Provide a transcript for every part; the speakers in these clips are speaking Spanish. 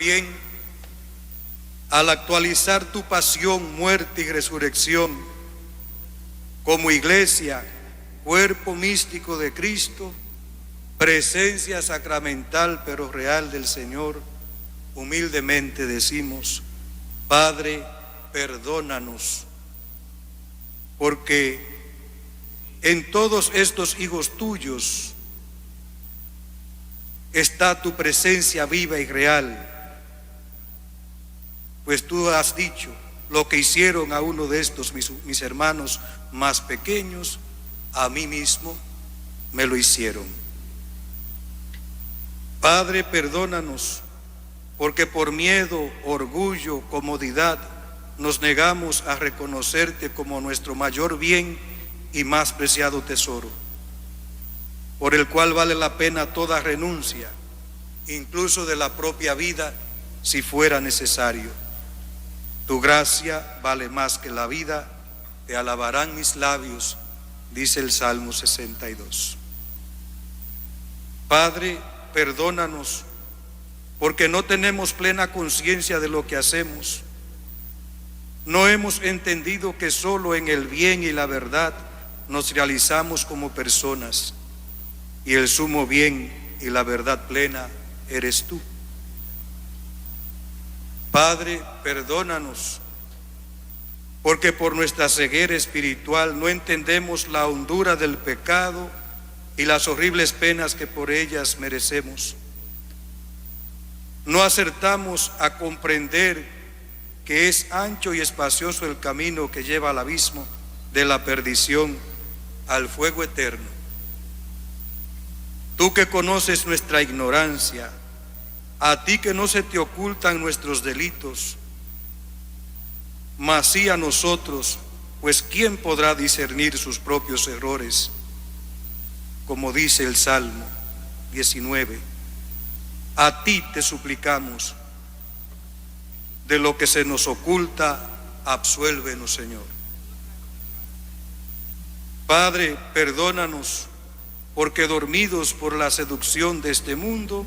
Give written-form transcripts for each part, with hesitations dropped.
Bien, al actualizar tu pasión, muerte y resurrección, como iglesia, cuerpo místico de Cristo, presencia sacramental pero real del Señor, humildemente decimos: Padre, perdónanos, porque en todos estos hijos tuyos está tu presencia viva y real. Pues tú has dicho: lo que hicieron a uno de estos mis hermanos más pequeños, a mí mismo me lo hicieron. Padre, perdónanos, porque por miedo, orgullo, comodidad, nos negamos a reconocerte como nuestro mayor bien y más preciado tesoro, por el cual vale la pena toda renuncia, incluso de la propia vida, si fuera necesario. Tu gracia vale más que la vida, te alabarán mis labios, dice el Salmo 62. Padre, perdónanos, porque no tenemos plena conciencia de lo que hacemos. No hemos entendido que solo en el bien y la verdad nos realizamos como personas, y el sumo bien y la verdad plena eres tú. Padre, perdónanos, porque por nuestra ceguera espiritual no entendemos la hondura del pecado y las horribles penas que por ellas merecemos. No acertamos a comprender que es ancho y espacioso el camino que lleva al abismo de la perdición, al fuego eterno. Tú que conoces nuestra ignorancia, a ti que no se te ocultan nuestros delitos, mas sí a nosotros, pues ¿quién podrá discernir sus propios errores? Como dice el Salmo 19, a ti te suplicamos, de lo que se nos oculta, absuélvenos, Señor. Padre, perdónanos, porque dormidos por la seducción de este mundo,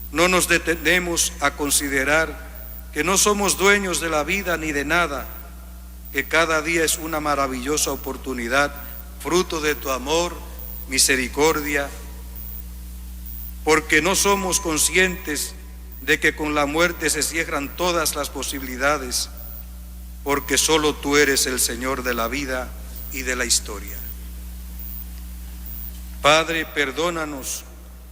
no nos detenemos a considerar que no somos dueños de la vida ni de nada, que cada día es una maravillosa oportunidad, fruto de tu amor, misericordia, porque no somos conscientes de que con la muerte se cierran todas las posibilidades, porque solo tú eres el Señor de la vida y de la historia. Padre, perdónanos,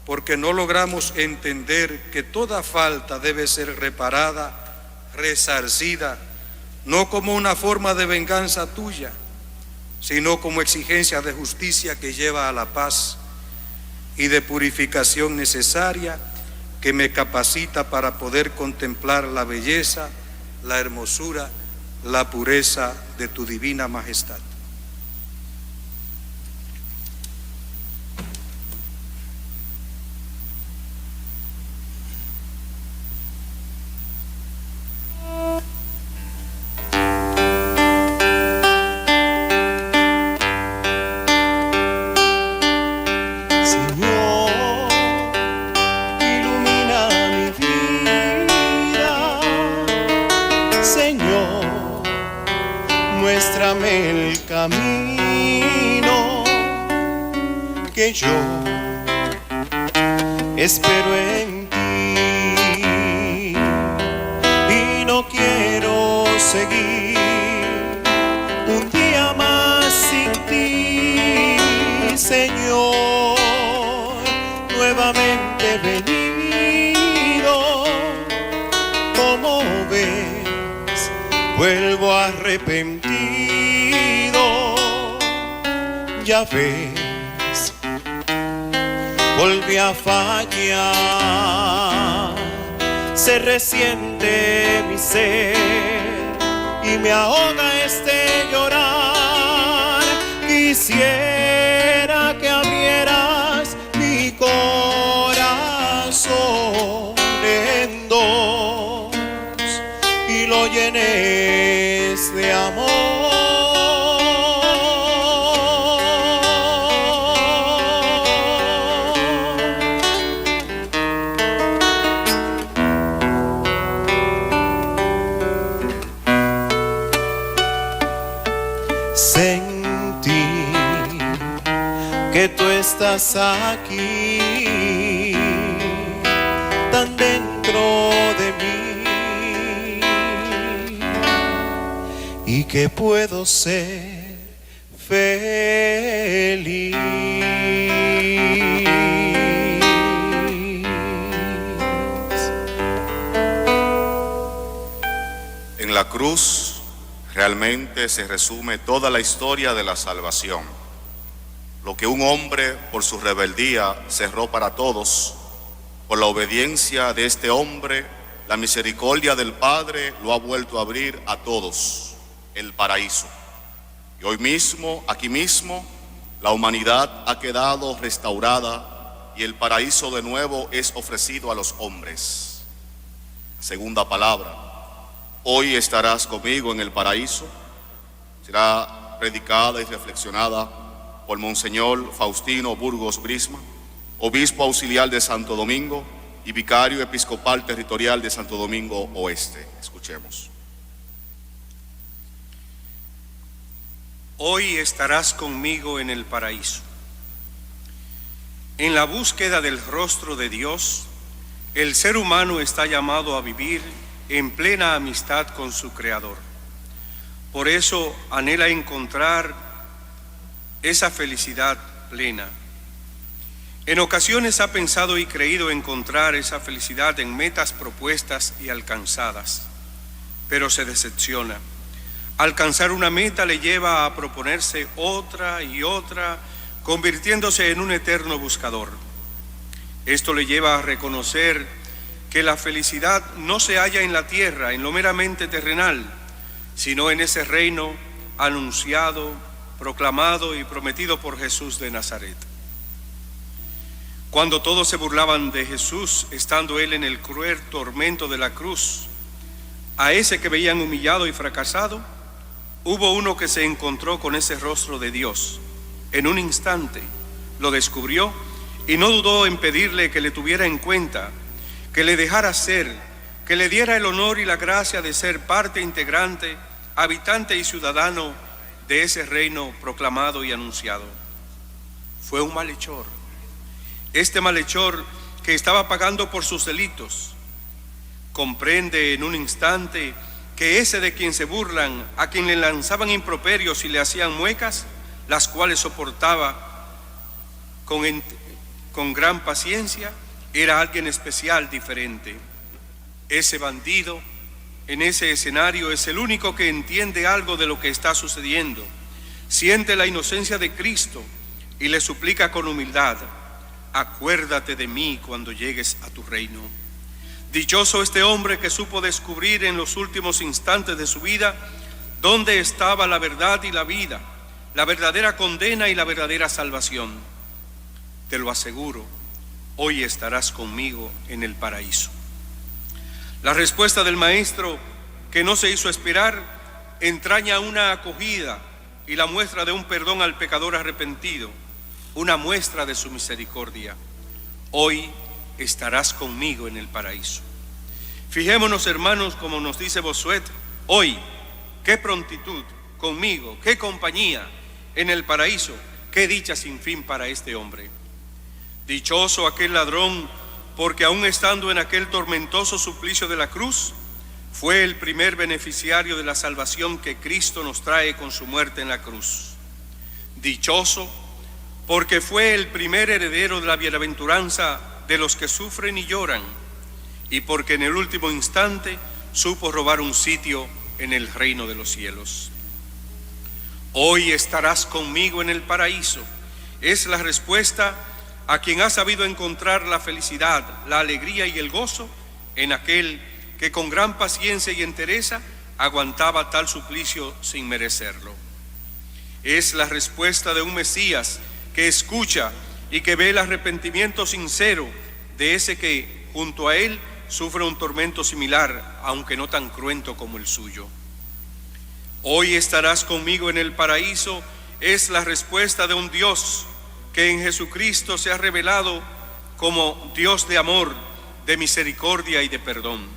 porque no logramos entender que toda falta debe ser reparada, resarcida, no como una forma de venganza tuya, sino como exigencia de justicia que lleva a la paz y de purificación necesaria que me capacita para poder contemplar la belleza, la hermosura, la pureza de tu divina majestad. Muéstrame el camino que yo espero en ti y no quiero seguir un día más sin ti, Señor. Nuevamente venido, como ves, vuelvo arrepentido. Ya ves, volví a fallar. Se resiente mi ser y me ahoga este llorar. Quisiera que abrieras mi corazón en dos y lo llenes de amor. estás aquí, tan dentro de mí, y que puedo ser feliz. En la cruz realmente se resume toda la historia de la salvación. Lo que un hombre por su rebeldía cerró para todos, por la obediencia de este hombre, la misericordia del Padre lo ha vuelto a abrir a todos, el paraíso. Y hoy mismo, aquí mismo, la humanidad ha quedado restaurada y el paraíso de nuevo es ofrecido a los hombres. Segunda palabra, hoy estarás conmigo en el paraíso, será predicada y reflexionada por Monseñor Faustino Burgos Brisma, obispo auxiliar de Santo Domingo y vicario episcopal territorial de Santo Domingo Oeste. Escuchemos. Hoy estarás conmigo en el paraíso. En la búsqueda del rostro de Dios, el ser humano está llamado a vivir en plena amistad con su Creador. Por eso anhela encontrar esa felicidad plena. En ocasiones ha pensado y creído encontrar esa felicidad en metas propuestas y alcanzadas, pero se decepciona. Alcanzar una meta le lleva a proponerse otra y otra, convirtiéndose en un eterno buscador. Esto le lleva a reconocer que la felicidad no se halla en la tierra, en lo meramente terrenal, sino en ese reino anunciado, proclamado y prometido por Jesús de Nazaret. Cuando todos se burlaban de Jesús, estando él en el cruel tormento de la cruz, a ese que veían humillado y fracasado, hubo uno que se encontró con ese rostro de Dios. En un instante lo descubrió y no dudó en pedirle que le tuviera en cuenta, que le dejara ser, que le diera el honor y la gracia de ser parte integrante, habitante y ciudadano de ese reino proclamado y anunciado. Fue un malhechor. Este malhechor que estaba pagando por sus delitos, comprende en un instante que ese de quien se burlan, a quien le lanzaban improperios y le hacían muecas, las cuales soportaba con gran paciencia, era alguien especial, diferente. Ese bandido en ese escenario es el único que entiende algo de lo que está sucediendo, siente la inocencia de Cristo y le suplica con humildad: acuérdate de mí cuando llegues a tu reino. Dichoso este hombre que supo descubrir en los últimos instantes de su vida dónde estaba la verdad y la vida, la verdadera condena y la verdadera salvación. Te lo aseguro, hoy estarás conmigo en el paraíso. La respuesta del Maestro, que no se hizo esperar, entraña una acogida y la muestra de un perdón al pecador arrepentido, una muestra de su misericordia. Hoy estarás conmigo en el paraíso. Fijémonos, hermanos, como nos dice Bossuet, hoy, qué prontitud, conmigo, qué compañía en el paraíso, qué dicha sin fin para este hombre. Dichoso aquel ladrón, porque aún estando en aquel tormentoso suplicio de la cruz, fue el primer beneficiario de la salvación que Cristo nos trae con su muerte en la cruz. Dichoso, porque fue el primer heredero de la bienaventuranza de los que sufren y lloran, y porque en el último instante supo robar un sitio en el reino de los cielos. Hoy estarás conmigo en el paraíso. Es la respuesta a quien ha sabido encontrar la felicidad, la alegría y el gozo en aquel que con gran paciencia y entereza aguantaba tal suplicio sin merecerlo. Es la respuesta de un Mesías que escucha y que ve el arrepentimiento sincero de ese que junto a él sufre un tormento similar, aunque no tan cruento como el suyo. Hoy estarás conmigo en el paraíso es la respuesta de un Dios que en Jesucristo se ha revelado como Dios de amor, de misericordia y de perdón.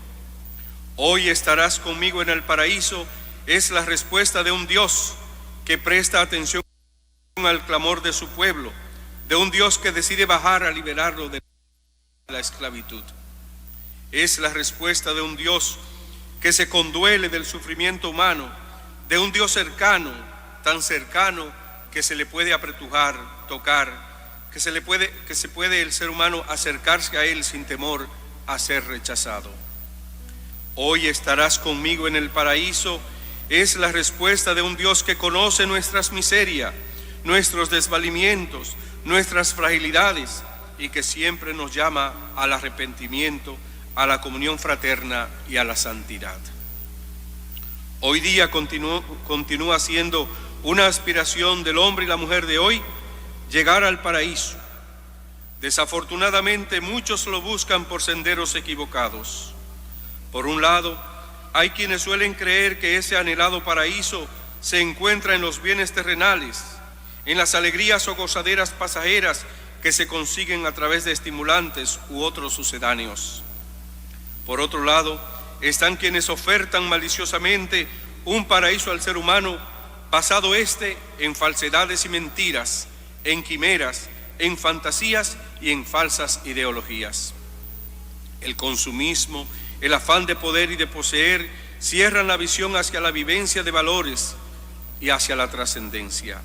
Hoy estarás conmigo en el paraíso es la respuesta de un Dios que presta atención al clamor de su pueblo, de un Dios que decide bajar a liberarlo de la esclavitud. Es la respuesta de un Dios que se conduele del sufrimiento humano, de un Dios cercano, tan cercano que se le puede apretujar, tocar, que se puede el ser humano acercarse a él sin temor a ser rechazado. Hoy estarás conmigo en el paraíso es la respuesta de un Dios que conoce nuestras miserias, nuestros desvalimientos, nuestras fragilidades, y que siempre nos llama al arrepentimiento, a la comunión fraterna y a la santidad. Hoy día continúa siendo una aspiración del hombre y la mujer de hoy llegar al paraíso. Desafortunadamente muchos lo buscan por senderos equivocados. Por un lado, hay quienes suelen creer que ese anhelado paraíso se encuentra en los bienes terrenales, en las alegrías o gozaderas pasajeras que se consiguen a través de estimulantes u otros sucedáneos. Por otro lado, están quienes ofertan maliciosamente un paraíso al ser humano, basado en falsedades y mentiras, en quimeras, en fantasías y en falsas ideologías. El consumismo, el afán de poder y de poseer cierran la visión hacia la vivencia de valores y hacia la trascendencia.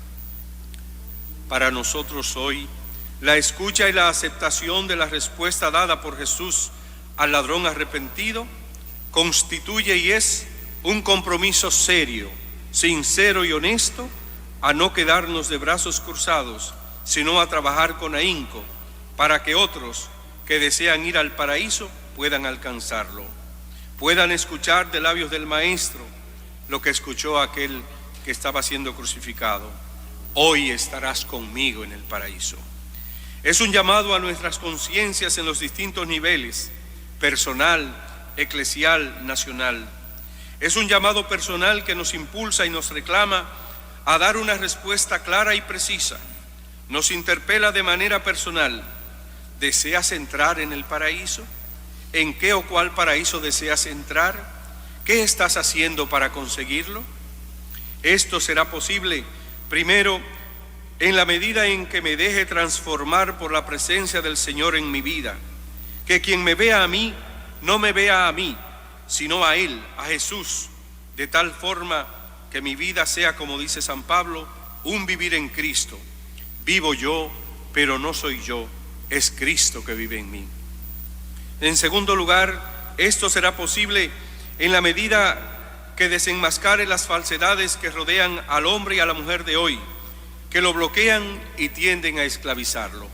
Para nosotros hoy, la escucha y la aceptación de la respuesta dada por Jesús al ladrón arrepentido constituye y es un compromiso serio, sincero y honesto a no quedarnos de brazos cruzados, sino a trabajar con ahínco para que otros que desean ir al paraíso puedan alcanzarlo, puedan escuchar de labios del Maestro lo que escuchó aquel que estaba siendo crucificado: hoy estarás conmigo en el paraíso. Es un llamado a nuestras conciencias en los distintos niveles, personal, eclesial, nacional. Es un llamado personal que nos impulsa y nos reclama a dar una respuesta clara y precisa. Nos interpela de manera personal: ¿deseas entrar en el paraíso? ¿En qué o cuál paraíso deseas entrar? ¿Qué estás haciendo para conseguirlo? Esto será posible, primero, en la medida en que me deje transformar por la presencia del Señor en mi vida. Que quien me vea a mí, no me vea a mí, sino a Él, a Jesús, de tal forma que mi vida sea, como dice San Pablo, un vivir en Cristo. Vivo yo, pero no soy yo, es Cristo que vive en mí. En segundo lugar, esto será posible en la medida que desenmascare las falsedades que rodean al hombre y a la mujer de hoy, que lo bloquean y tienden a esclavizarlo.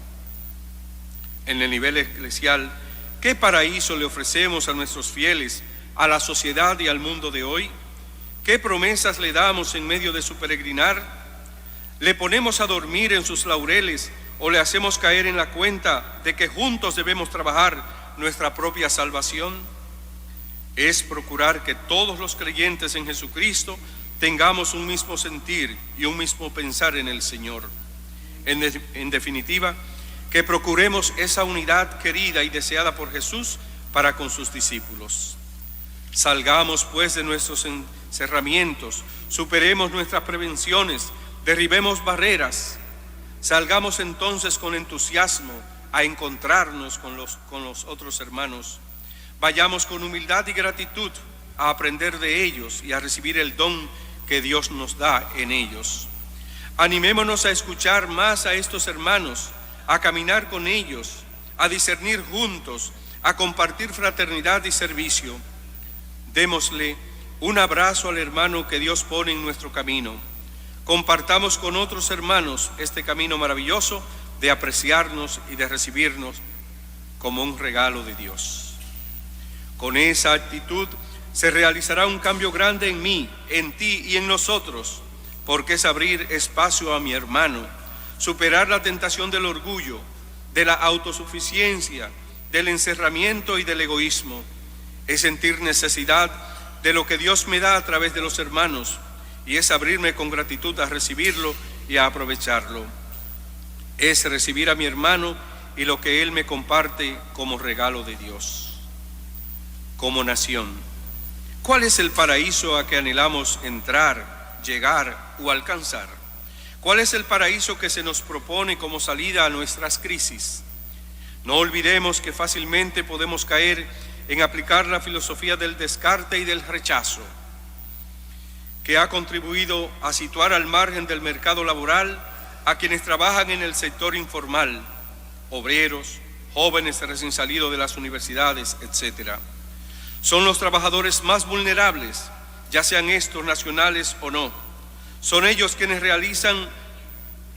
En el nivel eclesial, ¿qué paraíso le ofrecemos a nuestros fieles, a la sociedad y al mundo de hoy? ¿Qué promesas le damos en medio de su peregrinar? ¿Le ponemos a dormir en sus laureles o le hacemos caer en la cuenta de que juntos debemos trabajar nuestra propia salvación? Es procurar que todos los creyentes en Jesucristo tengamos un mismo sentir y un mismo pensar en el Señor. En definitiva, que procuremos esa unidad querida y deseada por Jesús para con sus discípulos. Salgamos pues de nuestros encerramientos, superemos nuestras prevenciones, derribemos barreras. Salgamos entonces con entusiasmo a encontrarnos con los otros hermanos. Vayamos con humildad y gratitud a aprender de ellos y a recibir el don que Dios nos da en ellos. Animémonos a escuchar más a estos hermanos, a caminar con ellos, a discernir juntos, a compartir fraternidad y servicio. Démosle un abrazo al hermano que Dios pone en nuestro camino. Compartamos con otros hermanos este camino maravilloso de apreciarnos y de recibirnos como un regalo de Dios. Con esa actitud se realizará un cambio grande en mí, en ti y en nosotros, porque es abrir espacio a mi hermano, superar la tentación del orgullo, de la autosuficiencia, del encerramiento y del egoísmo. Es sentir necesidad de lo que Dios me da a través de los hermanos, y es abrirme con gratitud a recibirlo y a aprovecharlo. Es recibir a mi hermano y lo que él me comparte como regalo de Dios. Como nación, ¿cuál es el paraíso a que anhelamos entrar, llegar o alcanzar? ¿Cuál es el paraíso que se nos propone como salida a nuestras crisis? No olvidemos que fácilmente podemos caer en aplicar la filosofía del descarte y del rechazo, que ha contribuido a situar al margen del mercado laboral a quienes trabajan en el sector informal, obreros, jóvenes recién salidos de las universidades, etc. Son los trabajadores más vulnerables, ya sean estos nacionales o no. Son ellos quienes realizan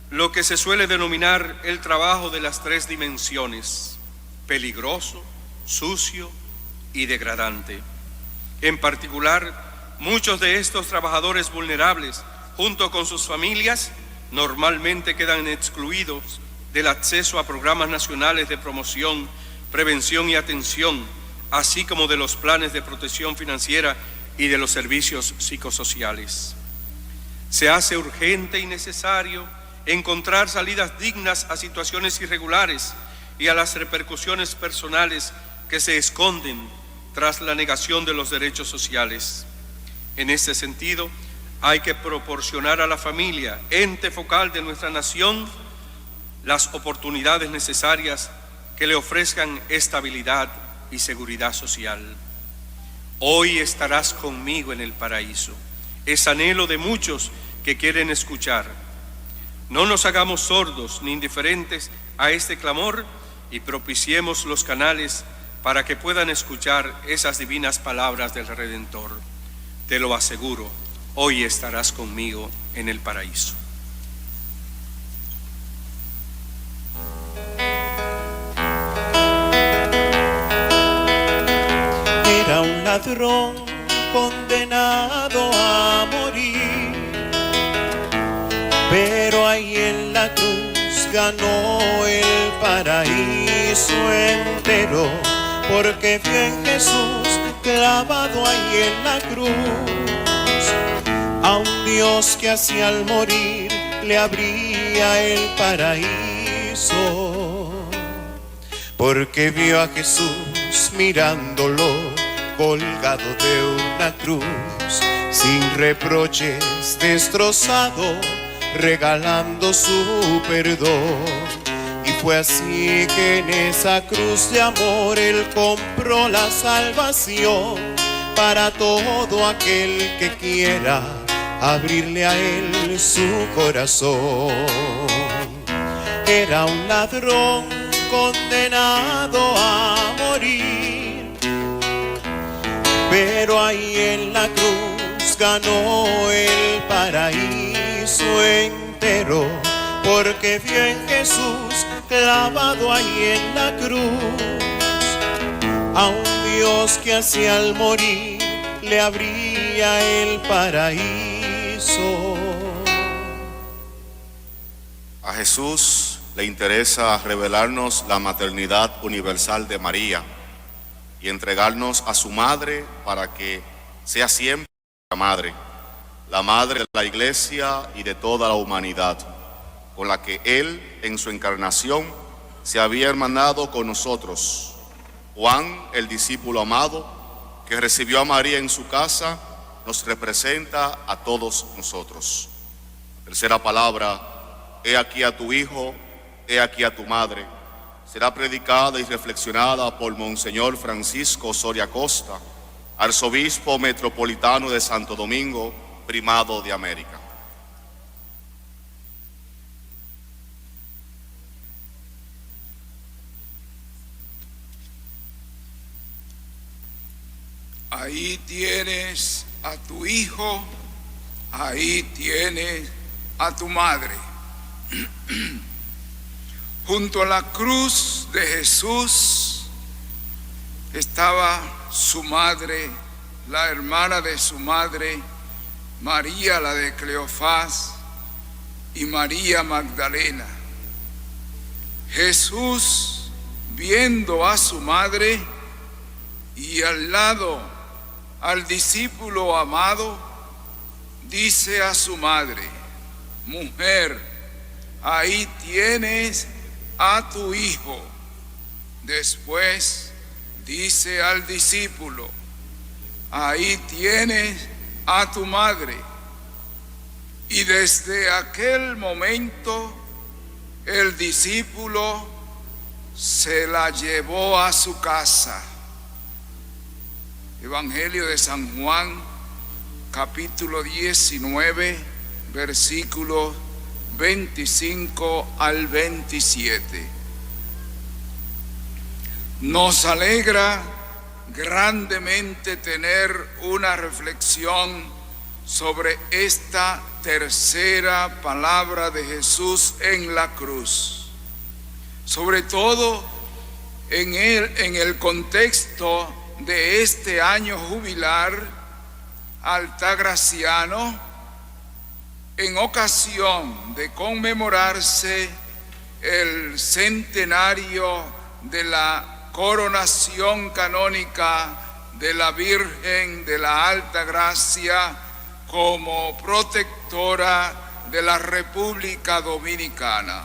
lo que se suele denominar el trabajo de las tres dimensiones: peligroso, sucio y degradante. En particular, muchos de estos trabajadores vulnerables, junto con sus familias, normalmente quedan excluidos del acceso a programas nacionales de promoción, prevención y atención, así como de los planes de protección financiera y de los servicios psicosociales. Se hace urgente y necesario encontrar salidas dignas a situaciones irregulares y a las repercusiones personales que se esconden tras la negación de los derechos sociales. En este sentido, hay que proporcionar a la familia, ente focal de nuestra nación, las oportunidades necesarias que le ofrezcan estabilidad y seguridad social. Hoy estarás conmigo en el paraíso. Es anhelo de muchos que quieren escuchar. No nos hagamos sordos ni indiferentes a este clamor y propiciemos los canales para que puedan escuchar esas divinas palabras del Redentor. Te lo aseguro, hoy estarás conmigo en el paraíso. Era un ladrón condenado a morir, pero ahí en la cruz ganó el paraíso entero, porque vio en Jesús clavado ahí en la cruz a un Dios que hacia al morir le abría el paraíso, porque vio a Jesús mirándolo colgado de una cruz, sin reproches, destrozado, regalando su perdón. Y fue así que en esa cruz de amor Él compró la salvación para todo aquel que quiera abrirle a Él su corazón. Era un ladrón condenado a morir, pero ahí en la cruz ganó el paraíso entero, porque vio en Jesús clavado ahí en la cruz a un Dios que hacia al morir le abría el paraíso. A Jesús le interesa revelarnos la maternidad universal de María y entregarnos a su madre para que sea siempre la madre de la Iglesia y de toda la humanidad, con la que Él en su encarnación se había hermanado con nosotros. Juan, el discípulo amado, que recibió a María en su casa, nos representa a todos nosotros. Tercera palabra: he aquí a tu hijo, he aquí a tu madre, será predicada y reflexionada por Monseñor Francisco Osorio Acosta, arzobispo metropolitano de Santo Domingo, primado de América. Ahí tienes a tu hijo, ahí tienes a tu madre. Junto a la cruz de Jesús estaba su madre, la hermana de su madre, María la de Cleofás y María Magdalena. Jesús, viendo a su madre y al lado al discípulo amado, dice a su madre: mujer, ahí tienes a tu hijo. Después dice al discípulo: ahí tienes a tu madre. Y desde aquel momento el discípulo se la llevó a su casa. Evangelio de San Juan, capítulo 19, versículos 25 al 27. Nos alegra grandemente tener una reflexión sobre esta tercera palabra de Jesús en la cruz, sobre todo en el contexto de este año jubilar altagraciano, en ocasión de conmemorarse el centenario de la coronación canónica de la Virgen de la Alta Gracia como protectora de la República Dominicana.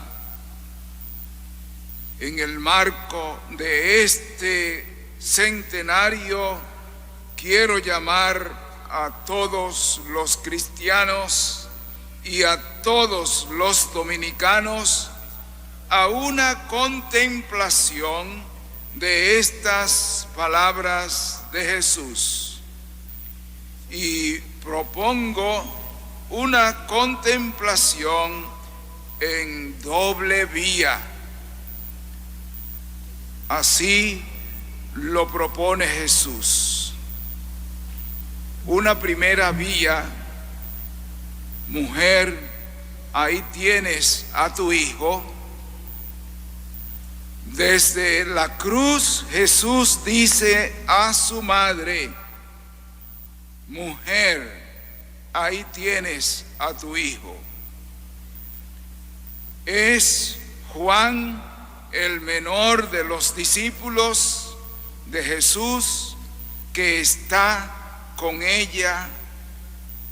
En el marco de este centenario, quiero llamar a todos los cristianos y a todos los dominicanos a una contemplación de estas palabras de Jesús. Y propongo una contemplación en doble vía. Así lo propone Jesús. Una primera vía: mujer, ahí tienes a tu hijo. Desde la cruz Jesús dice a su madre: mujer, ahí tienes a tu hijo. Es Juan, el menor de los discípulos de Jesús, que está con ella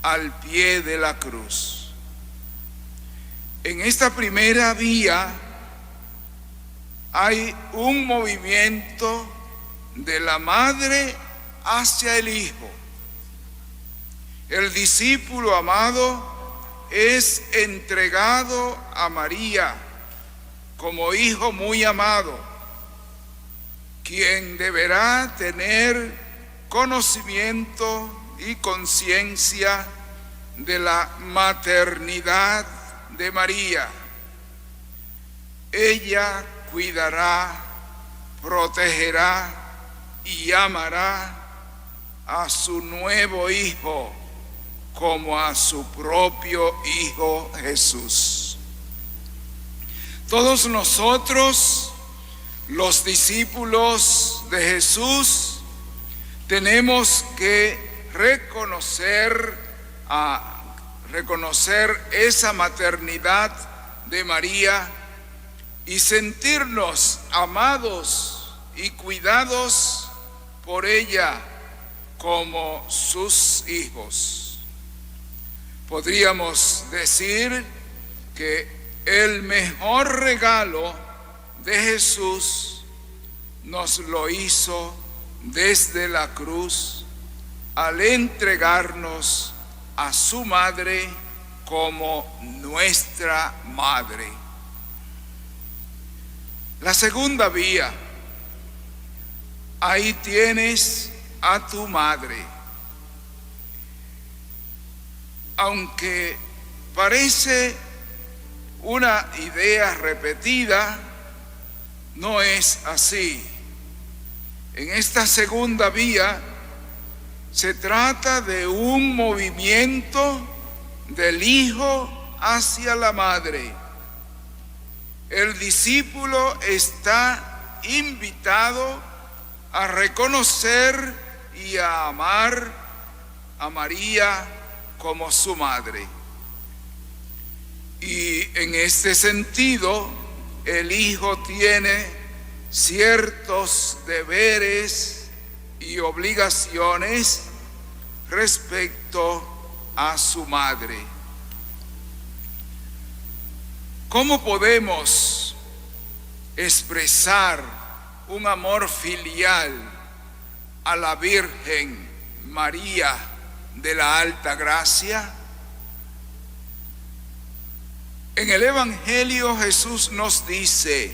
al pie de la cruz. En esta primera vía hay un movimiento de la madre hacia el hijo. El discípulo amado es entregado a María como hijo muy amado, quien deberá tener conocimiento y conciencia de la maternidad de María. Ella cuidará, protegerá y amará a su nuevo hijo como a su propio Hijo Jesús. Todos nosotros, los discípulos de Jesús, tenemos que reconocer esa maternidad de María y sentirnos amados y cuidados por ella como sus hijos. Podríamos decir que el mejor regalo de Jesús nos lo hizo desde la cruz al entregarnos a su madre como nuestra madre. La segunda vía: ahí tienes a tu madre. Aunque parece una idea repetida, no es así. En esta segunda vía se trata de un movimiento del hijo hacia la madre. El discípulo está invitado a reconocer y a amar a María como su madre. Y en este sentido, el hijo tiene ciertos deberes y obligaciones respecto a su madre. ¿Cómo podemos expresar un amor filial a la Virgen María de la Alta Gracia? En el Evangelio Jesús nos dice,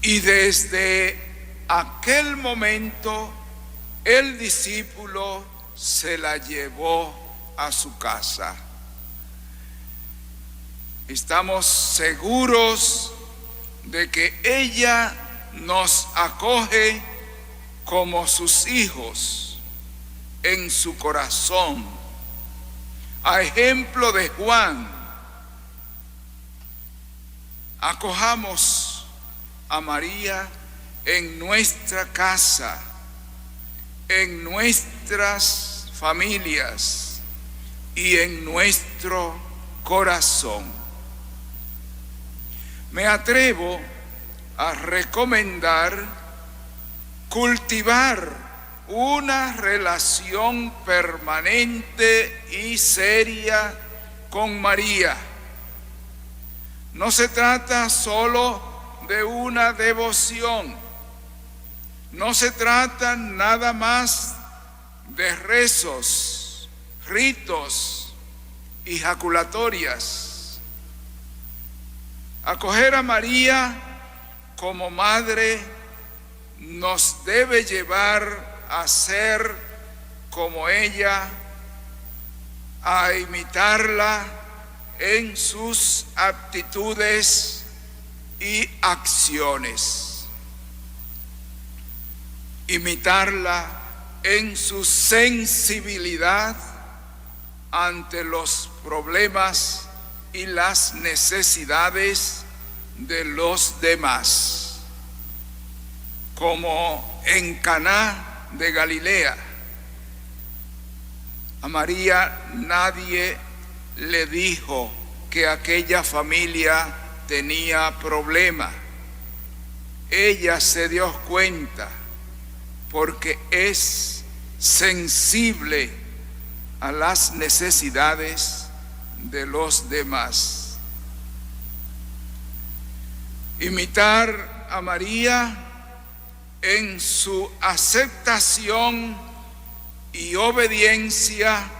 y desde aquel momento el discípulo se la llevó a su casa. Estamos seguros de que ella nos acoge como sus hijos en su corazón, a ejemplo de Juan. Acojamos a María en nuestra casa, en nuestras familias y en nuestro corazón. Me atrevo a recomendar cultivar una relación permanente y seria con María. No se trata solo de una devoción, no se trata nada más de rezos, ritos y jaculatorias. Acoger a María como madre nos debe llevar a ser como ella, a imitarla en sus actitudes y acciones, imitarla en su sensibilidad ante los problemas y las necesidades de los demás, como en Caná de Galilea. A María nadie le dijo que aquella familia tenía problema. Ella se dio cuenta porque es sensible a las necesidades de los demás. Imitar a María en su aceptación y obediencia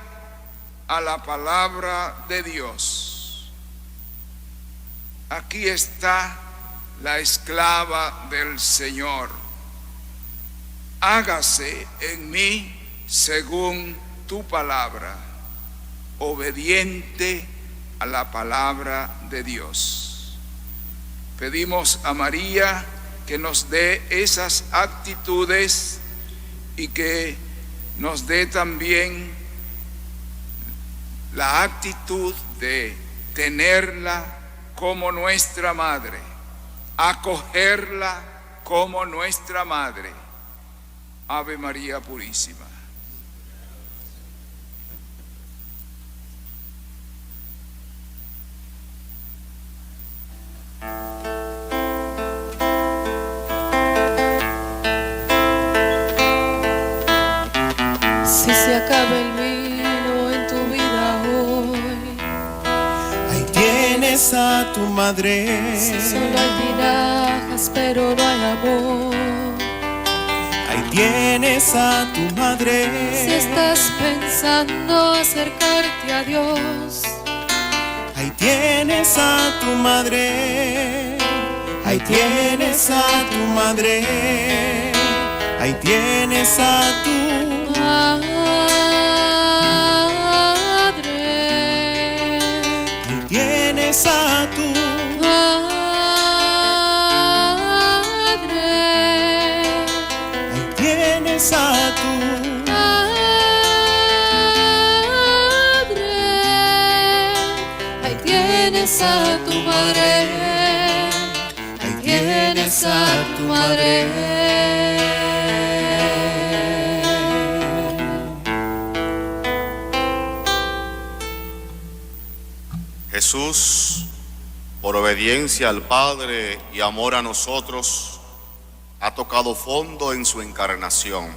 a la palabra de Dios. Aquí está la esclava del Señor. Hágase en mí según tu palabra, obediente a la palabra de Dios. Pedimos a María que nos dé esas actitudes y que nos dé también la actitud de tenerla como nuestra madre, acogerla como nuestra madre. Ave María Purísima. Si se acaba el vino en tu vida hoy, Ahí tienes a tu madre. si solo hay tinajas pero no hay amor, Ahí tienes a tu madre. si estás pensando acercarte a Dios, Ahí tienes a tu madre. Ahí tienes a tu madre. Ahí tienes a tu madre, Ahí tienes a tu madre, Ahí tienes a tu madre, ahí tienes a tu madre, ahí tienes a tu madre. Jesús, por obediencia al Padre y amor a nosotros, ha tocado fondo en su encarnación.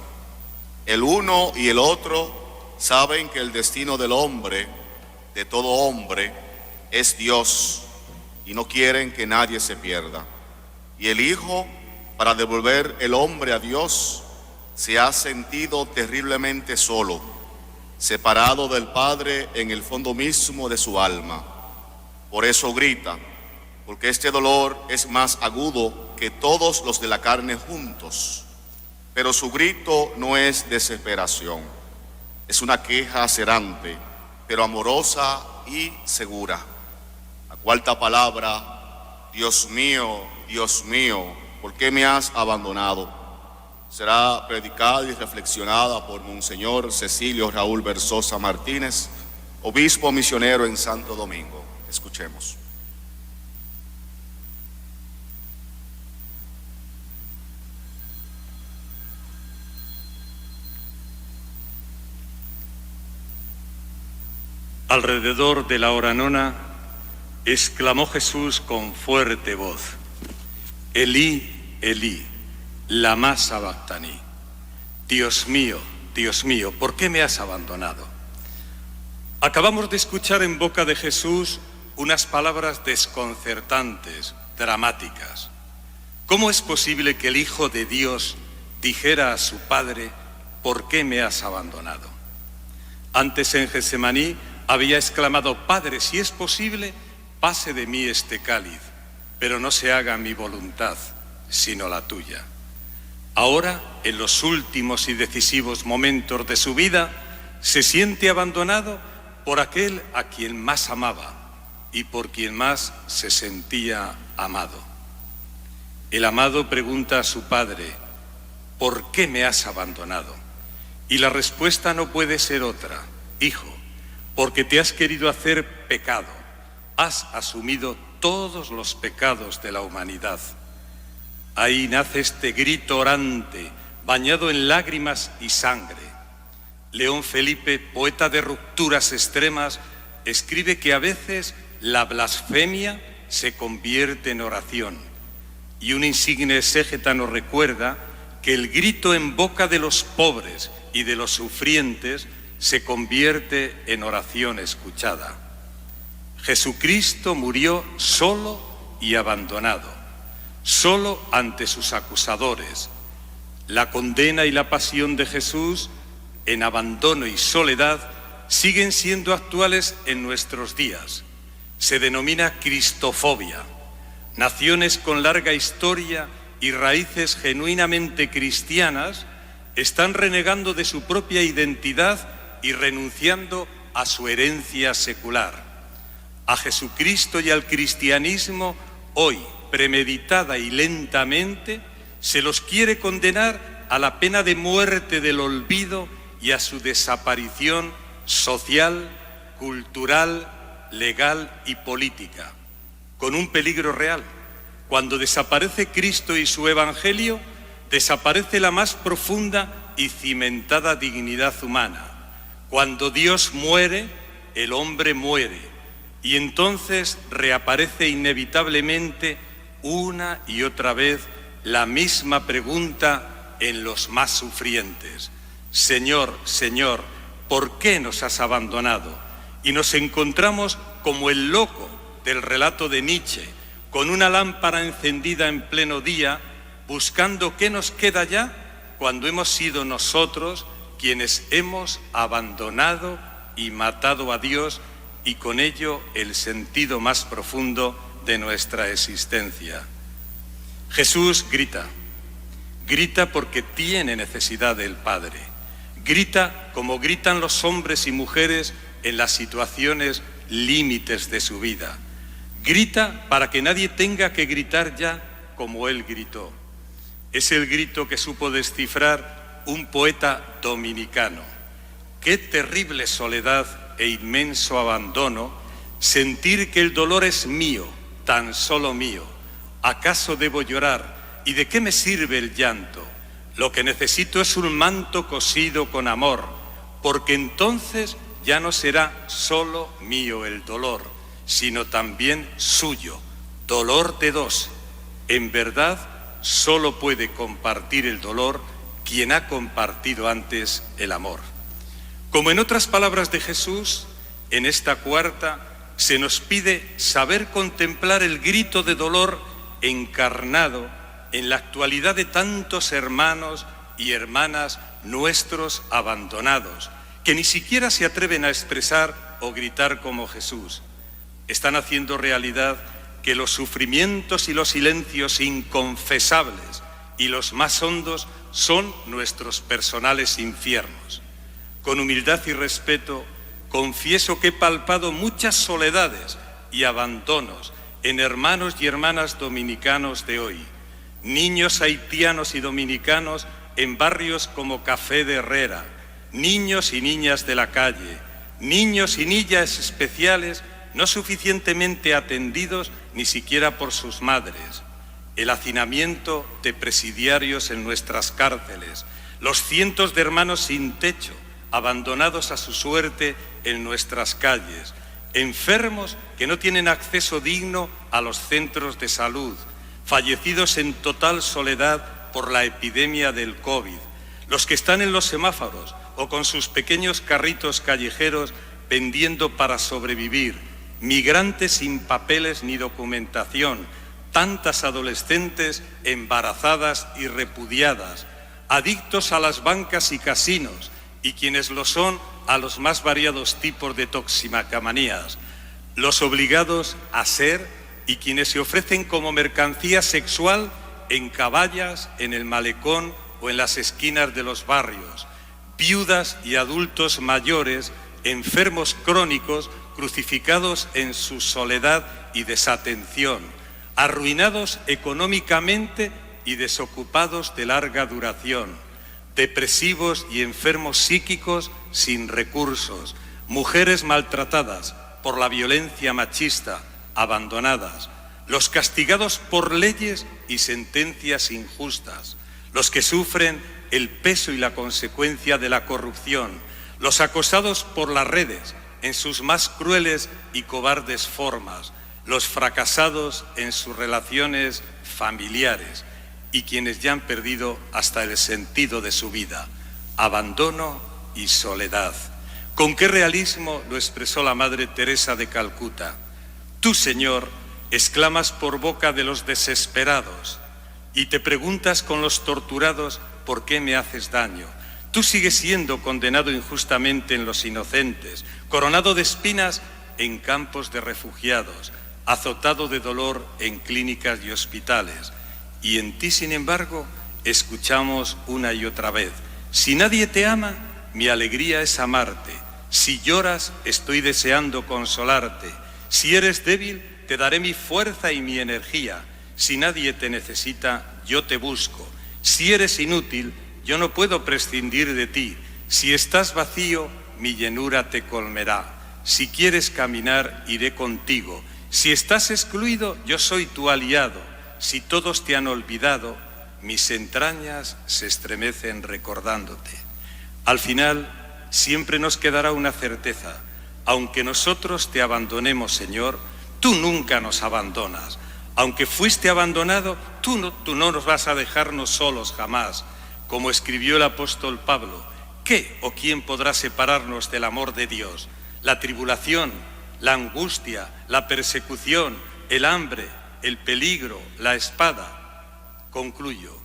El uno y el otro saben que el destino del hombre, de todo hombre, es Dios y no quieren que nadie se pierda. Y el Hijo, para devolver el hombre a Dios, se ha sentido terriblemente solo, separado del Padre en el fondo mismo de su alma. Por eso grita, porque este dolor es más agudo que todos los de la carne juntos. Pero su grito no es desesperación, es una queja acerante, pero amorosa y segura. La cuarta palabra, Dios mío, ¿por qué me has abandonado?, será predicada y reflexionada por Monseñor Cecilio Raúl Versosa Martínez, obispo misionero en Santo Domingo. Escuchemos. Alrededor de la hora nona, exclamó Jesús con fuerte voz: Elí, Elí, lama sabactani. Dios mío, ¿por qué me has abandonado? Acabamos de escuchar en boca de Jesús unas palabras desconcertantes, dramáticas. ¿Cómo es posible que el Hijo de Dios dijera a su Padre: ¿por qué me has abandonado? Antes en Getsemaní había exclamado: Padre, si es posible, pase de mí este cáliz, pero no se haga mi voluntad, sino la tuya. Ahora, en los últimos y decisivos momentos de su vida, se siente abandonado por aquel a quien más amaba y por quien más se sentía amado. El amado pregunta a su padre: ¿por qué me has abandonado? Y la respuesta no puede ser otra: Hijo, porque te has querido hacer pecado, has asumido todos los pecados de la humanidad. Ahí nace este grito orante, bañado en lágrimas y sangre. León Felipe, poeta de rupturas extremas, escribe que a veces la blasfemia se convierte en oración, y un insigne exégeta nos recuerda que el grito en boca de los pobres y de los sufrientes se convierte en oración escuchada. Jesucristo murió solo y abandonado, solo ante sus acusadores. La condena y la pasión de Jesús, en abandono y soledad, siguen siendo actuales en nuestros días. Se denomina cristofobia. Naciones con larga historia y raíces genuinamente cristianas están renegando de su propia identidad y renunciando a su herencia secular. A Jesucristo y al cristianismo, hoy, premeditada y lentamente, se los quiere condenar a la pena de muerte del olvido y a su desaparición social, cultural, legal y política, con un peligro real. Cuando desaparece Cristo y su Evangelio, desaparece la más profunda y cimentada dignidad humana. Cuando Dios muere, el hombre muere, y entonces reaparece inevitablemente una y otra vez la misma pregunta en los más sufrientes: Señor, Señor, ¿por qué nos has abandonado? Y nos encontramos como el loco del relato de Nietzsche, con una lámpara encendida en pleno día, buscando qué nos queda ya cuando hemos sido nosotros quienes hemos abandonado y matado a Dios y con ello el sentido más profundo de nuestra existencia. Jesús grita porque tiene necesidad del Padre, grita como gritan los hombres y mujeres en las situaciones límites de su vida, grita para que nadie tenga que gritar ya como Él gritó. Es el grito que supo descifrar un poeta dominicano. Qué terrible soledad e inmenso abandono sentir que el dolor es mío, tan solo mío. ¿Acaso debo llorar? ¿Y de qué me sirve el llanto? Lo que necesito es un manto cosido con amor, porque entonces ya no será solo mío el dolor, sino también suyo, dolor de dos. En verdad, solo puede compartir el dolor quien ha compartido antes el amor. Como en otras palabras de Jesús, en esta cuarta se nos pide saber contemplar el grito de dolor encarnado en la actualidad de tantos hermanos y hermanas nuestros abandonados, que ni siquiera se atreven a expresar o gritar como Jesús. están haciendo realidad que los sufrimientos y los silencios inconfesables y los más hondos son nuestros personales infiernos. Con humildad y respeto, confieso que he palpado muchas soledades y abandonos en hermanos y hermanas dominicanos de hoy, niños haitianos y dominicanos en barrios como Café de Herrera, niños y niñas de la calle, niños y niñas especiales no suficientemente atendidos ni siquiera por sus madres, el hacinamiento de presidiarios en nuestras cárceles, los cientos de hermanos sin techo, abandonados a su suerte en nuestras calles, enfermos que no tienen acceso digno a los centros de salud, fallecidos en total soledad por la epidemia del COVID, los que están en los semáforos o con sus pequeños carritos callejeros vendiendo para sobrevivir, migrantes sin papeles ni documentación, tantas adolescentes embarazadas y repudiadas, adictos a las bancas y casinos, y quienes lo son a los más variados tipos de toxicamanías, los obligados a ser y quienes se ofrecen como mercancía sexual en caballas, en el malecón o en las esquinas de los barrios, viudas y adultos mayores, enfermos crónicos, crucificados en su soledad y desatención, arruinados económicamente y desocupados de larga duración, depresivos y enfermos psíquicos sin recursos, mujeres maltratadas por la violencia machista, abandonadas, los castigados por leyes y sentencias injustas, los que sufren el peso y la consecuencia de la corrupción, los acosados por las redes en sus más crueles y cobardes formas, los fracasados en sus relaciones familiares y quienes ya han perdido hasta el sentido de su vida, abandono y soledad. ¿Con qué realismo lo expresó la Madre Teresa de Calcuta? Tú, Señor, exclamas por boca de los desesperados y te preguntas con los torturados, ¿por qué me haces daño? Tú sigues siendo condenado injustamente en los inocentes, coronado de espinas en campos de refugiados, azotado de dolor en clínicas y hospitales. Y en ti, sin embargo, escuchamos una y otra vez: si nadie te ama, mi alegría es amarte. Si lloras, estoy deseando consolarte. Si eres débil, te daré mi fuerza y mi energía. Si nadie te necesita, yo te busco. Si eres inútil, yo no puedo prescindir de ti. Si estás vacío, mi llenura te colmará. Si quieres caminar, iré contigo. Si estás excluido, yo soy tu aliado. Si todos te han olvidado, mis entrañas se estremecen recordándote. Al final, siempre nos quedará una certeza: aunque nosotros te abandonemos, Señor, tú nunca nos abandonas. Aunque fuiste abandonado, tú no nos vas a dejarnos solos jamás. Como escribió el apóstol Pablo: ¿qué o quién podrá separarnos del amor de Dios? La tribulación, la angustia, la persecución, el hambre, el peligro, la espada. Concluyo.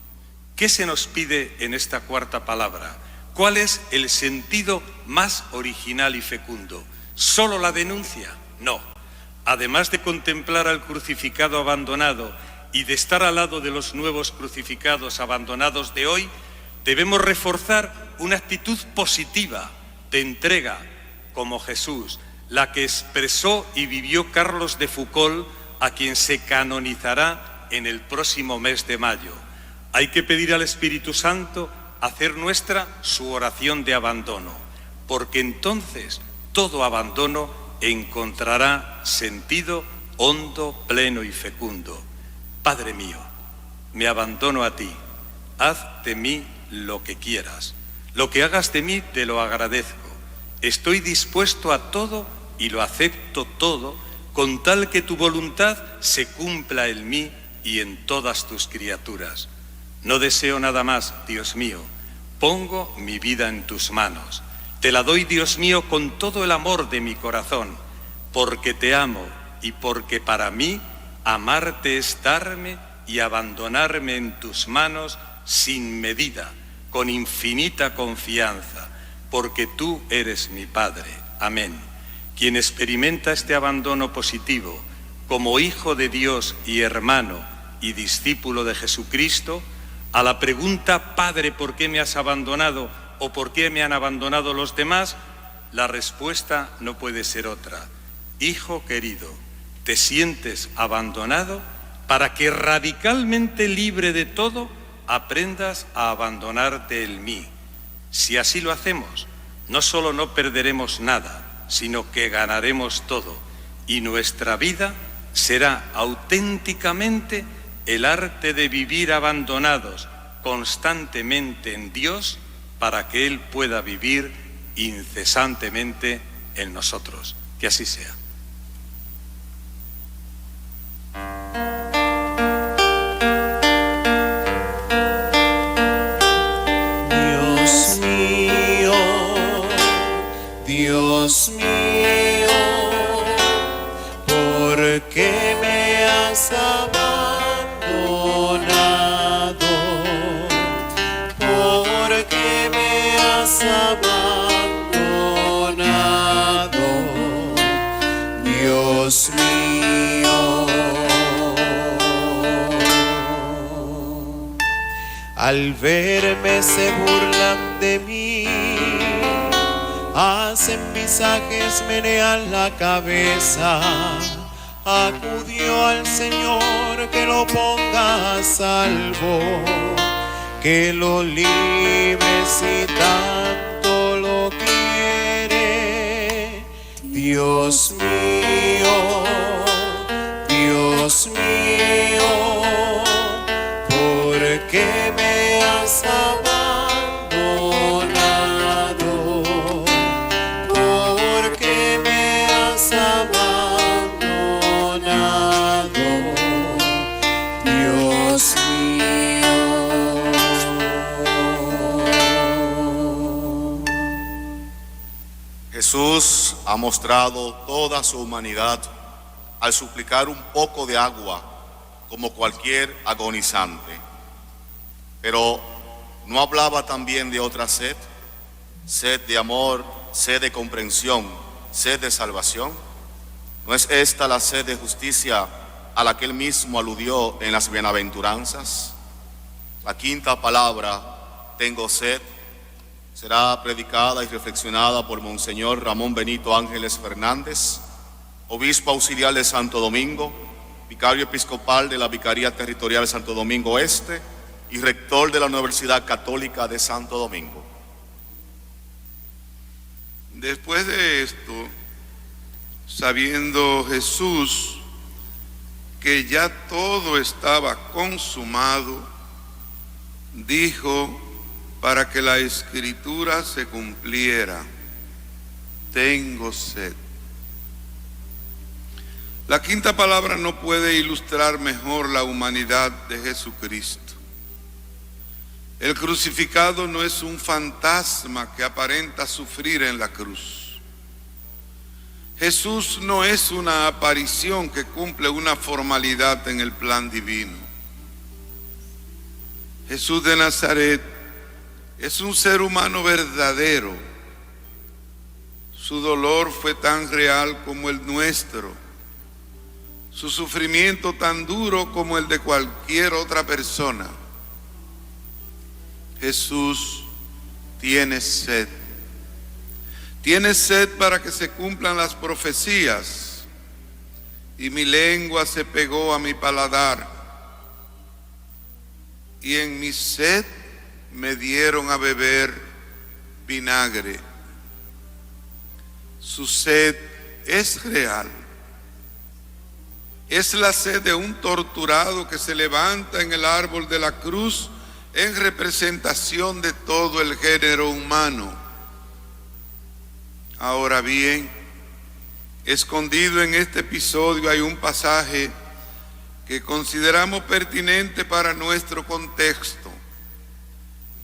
¿Qué se nos pide en esta cuarta palabra? ¿Cuál es el sentido más original y fecundo? ¿Solo la denuncia? No. Además de contemplar al crucificado abandonado y de estar al lado de los nuevos crucificados abandonados de hoy, debemos reforzar una actitud positiva de entrega, como Jesús, la que expresó y vivió Carlos de Foucauld, a quien se canonizará en el próximo mes de mayo. Hay que pedir al Espíritu Santo hacer nuestra su oración de abandono, porque entonces todo abandono encontrará sentido hondo, pleno y fecundo. Padre mío, me abandono a ti, haz de mí lo que quieras. Lo que hagas de mí te lo agradezco. Estoy dispuesto a todo y lo acepto todo, con tal que tu voluntad se cumpla en mí y en todas tus criaturas. No deseo nada más, Dios mío. Pongo mi vida en tus manos. Te la doy, Dios mío, con todo el amor de mi corazón, porque te amo y porque para mí amarte es darme y abandonarme en tus manos sin medida, con infinita confianza, porque tú eres mi Padre. Amén. Quien experimenta este abandono positivo como hijo de Dios y hermano y discípulo de Jesucristo, a la pregunta, Padre, ¿por qué me has abandonado? ¿O por qué me han abandonado los demás? La respuesta no puede ser otra. Hijo querido, ¿te sientes abandonado? Para que radicalmente libre de todo, aprendas a abandonarte el mí. Si así lo hacemos, no solo no perderemos nada, sino que ganaremos todo, y nuestra vida será auténticamente el arte de vivir abandonados constantemente en Dios para que Él pueda vivir incesantemente en nosotros. Que así sea. Dios mío, ¿por qué me has abandonado? ¿Por qué me has abandonado? Dios mío. Al verme se burlan de mí, hacen visajes, menean la cabeza. Acudió al Señor que lo ponga a salvo, que lo libre si tanto lo quiere. Dios mío, Dios mío, ¿por qué me has abandonado? Jesús ha mostrado toda su humanidad al suplicar un poco de agua como cualquier agonizante. Pero ¿no hablaba también de otra sed? Sed de amor, sed de comprensión, sed de salvación. ¿No es esta la sed de justicia a la que Él mismo aludió en las bienaventuranzas? La quinta palabra, tengo sed, será predicada y reflexionada por Monseñor Ramón Benito Ángeles Fernández, obispo auxiliar de Santo Domingo, vicario episcopal de la Vicaría Territorial Santo Domingo Este y rector de la Universidad Católica de Santo Domingo. Después de esto, sabiendo Jesús que ya todo estaba consumado, dijo, para que la Escritura se cumpliera, tengo sed. La quinta palabra no puede ilustrar mejor la humanidad de Jesucristo. El crucificado no es un fantasma que aparenta sufrir en la cruz. Jesús no es una aparición que cumple una formalidad en el plan divino. Jesús de Nazaret es un ser humano verdadero. Su dolor fue tan real como el nuestro, su sufrimiento tan duro como el de cualquier otra persona. Jesús tiene sed. Tiene sed para que se cumplan las profecías. Y mi lengua se pegó a mi paladar, y en mi sed me dieron a beber vinagre. Su sed es real. Es la sed de un torturado que se levanta en el árbol de la cruz en representación de todo el género humano. Ahora bien, escondido en este episodio hay un pasaje que consideramos pertinente para nuestro contexto.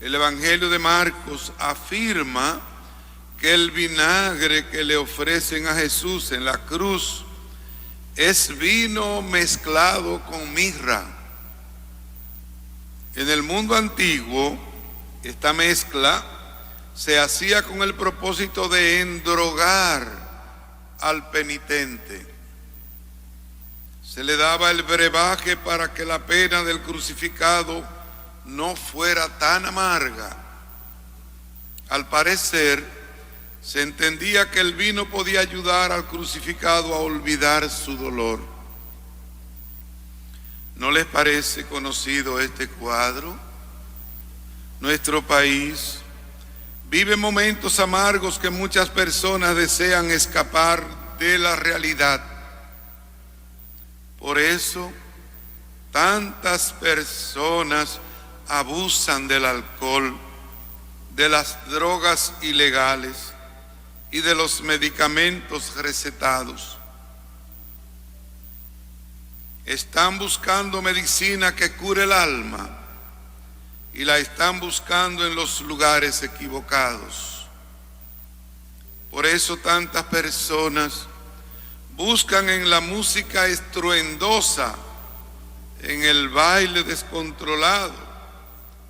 El Evangelio de Marcos afirma que el vinagre que le ofrecen a Jesús en la cruz es vino mezclado con mirra. En el mundo antiguo, esta mezcla se hacía con el propósito de endrogar al penitente. Se le daba el brebaje para que la pena del crucificado no fuera tan amarga. Al parecer, se entendía que el vino podía ayudar al crucificado a olvidar su dolor. ¿No les parece conocido este cuadro? Nuestro país vive momentos amargos que muchas personas desean escapar de la realidad. Por eso, tantas personas abusan del alcohol, de las drogas ilegales y de los medicamentos recetados. Están buscando medicina que cure el alma y la están buscando en los lugares equivocados. Por eso tantas personas buscan en la música estruendosa, en el baile descontrolado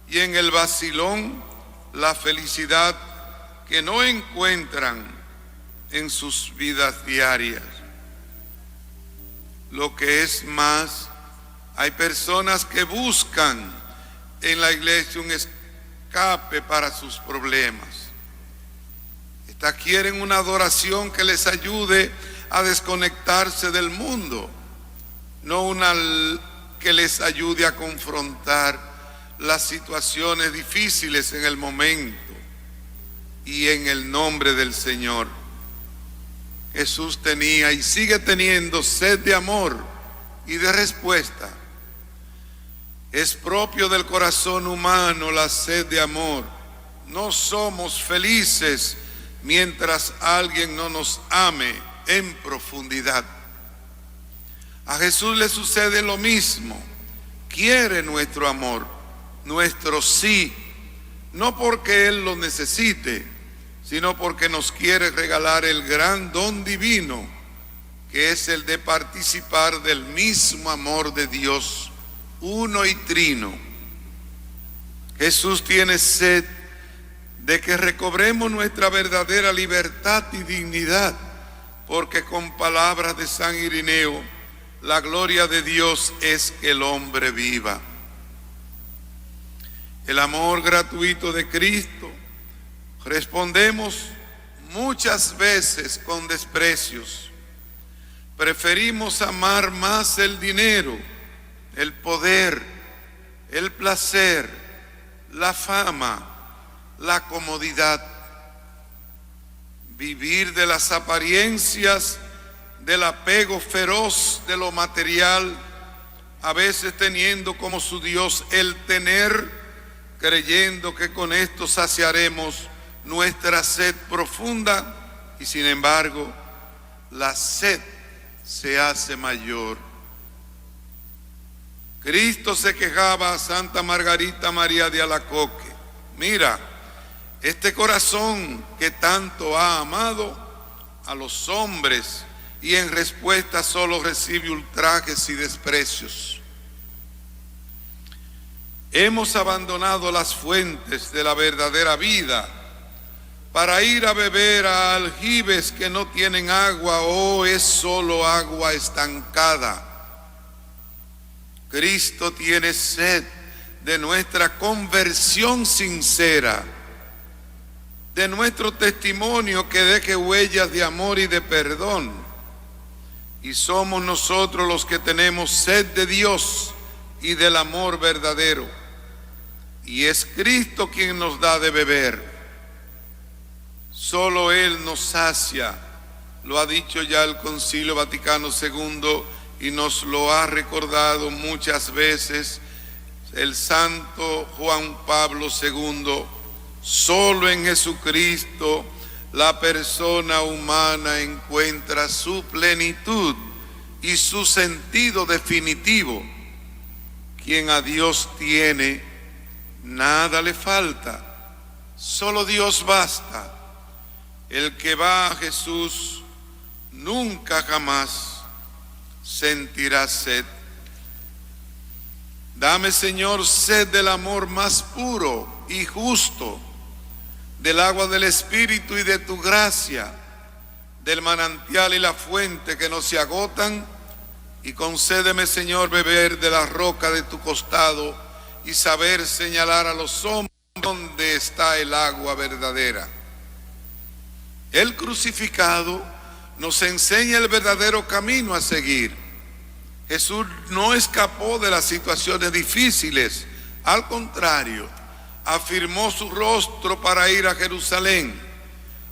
y en el vacilón la felicidad que no encuentran en sus vidas diarias. Lo que es más, hay personas que buscan en la iglesia un escape para sus problemas. Estas quieren una adoración que les ayude a desconectarse del mundo, no una que les ayude a confrontar las situaciones difíciles en el momento. Y en el nombre del Señor, Jesús tenía y sigue teniendo sed de amor y de respuesta. Es propio del corazón humano la sed de amor. No somos felices mientras alguien no nos ame en profundidad. A Jesús le sucede lo mismo. Quiere nuestro amor, nuestro sí, no porque Él lo necesite, sino porque nos quiere regalar el gran don divino, que es el de participar del mismo amor de Dios, uno y trino. Jesús tiene sed de que recobremos nuestra verdadera libertad y dignidad, porque con palabras de San Irineo, la gloria de Dios es que el hombre viva. El amor gratuito de Cristo respondemos muchas veces con desprecios. Preferimos amar más el dinero, el poder, el placer, la fama, la comodidad. Vivir de las apariencias, del apego feroz de lo material, a veces teniendo como su Dios el tener, creyendo que con esto saciaremos nuestra sed profunda, y sin embargo la sed se hace mayor. Cristo se quejaba a Santa Margarita María de Alacoque: mira, este corazón que tanto ha amado a los hombres y en respuesta solo recibe ultrajes y desprecios. Hemos abandonado las fuentes de la verdadera vida para ir a beber a aljibes que no tienen agua o es solo agua estancada. Cristo tiene sed de nuestra conversión sincera, de nuestro testimonio que deje huellas de amor y de perdón. Y somos nosotros los que tenemos sed de Dios y del amor verdadero. Y es Cristo quien nos da de beber. Solo Él nos sacia. Lo ha dicho ya el Concilio Vaticano II y nos lo ha recordado muchas veces el Santo Juan Pablo II. Solo en Jesucristo la persona humana encuentra su plenitud y su sentido definitivo. Quien a Dios tiene, nada le falta, solo Dios basta. El que va a Jesús nunca jamás sentirá sed. Dame, Señor, sed del amor más puro y justo, del agua del Espíritu y de tu gracia, del manantial y la fuente que no se agotan, y concédeme, Señor, beber de la roca de tu costado y saber señalar a los hombres dónde está el agua verdadera. El crucificado nos enseña el verdadero camino a seguir. Jesús no escapó de las situaciones difíciles, al contrario, afirmó su rostro para ir a Jerusalén,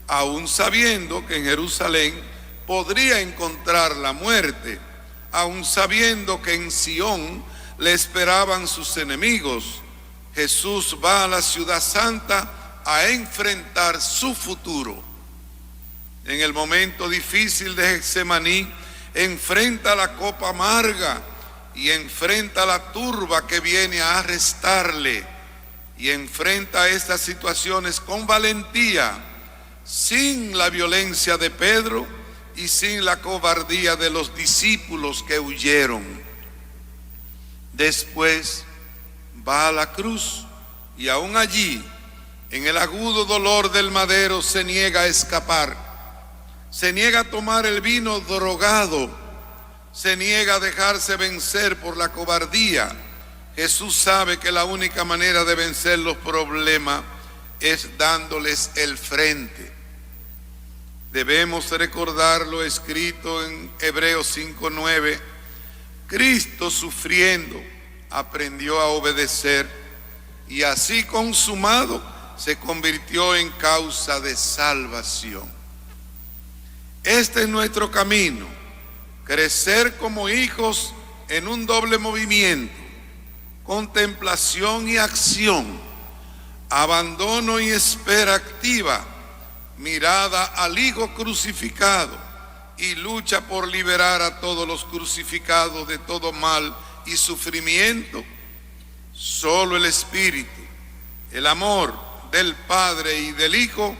aún sabiendo que en Jerusalén podría encontrar la muerte, aún sabiendo que en Sión le esperaban sus enemigos. Jesús va a la ciudad santa a enfrentar su futuro. En el momento difícil de Getsemaní, enfrenta la copa amarga y enfrenta la turba que viene a arrestarle, y enfrenta estas situaciones con valentía, sin la violencia de Pedro y sin la cobardía de los discípulos que huyeron. Después va a la cruz y aún allí, en el agudo dolor del madero, se niega a escapar. Se niega a tomar el vino drogado, se niega a dejarse vencer por la cobardía. Jesús sabe que la única manera de vencer los problemas es dándoles el frente. Debemos recordar lo escrito en Hebreos 5:9. Cristo, sufriendo, aprendió a obedecer, y así consumado se convirtió en causa de salvación. Este es nuestro camino, crecer como hijos en un doble movimiento: contemplación y acción, abandono y espera activa, mirada al Hijo crucificado y lucha por liberar a todos los crucificados de todo mal y sufrimiento. Solo el Espíritu, el amor del Padre y del Hijo,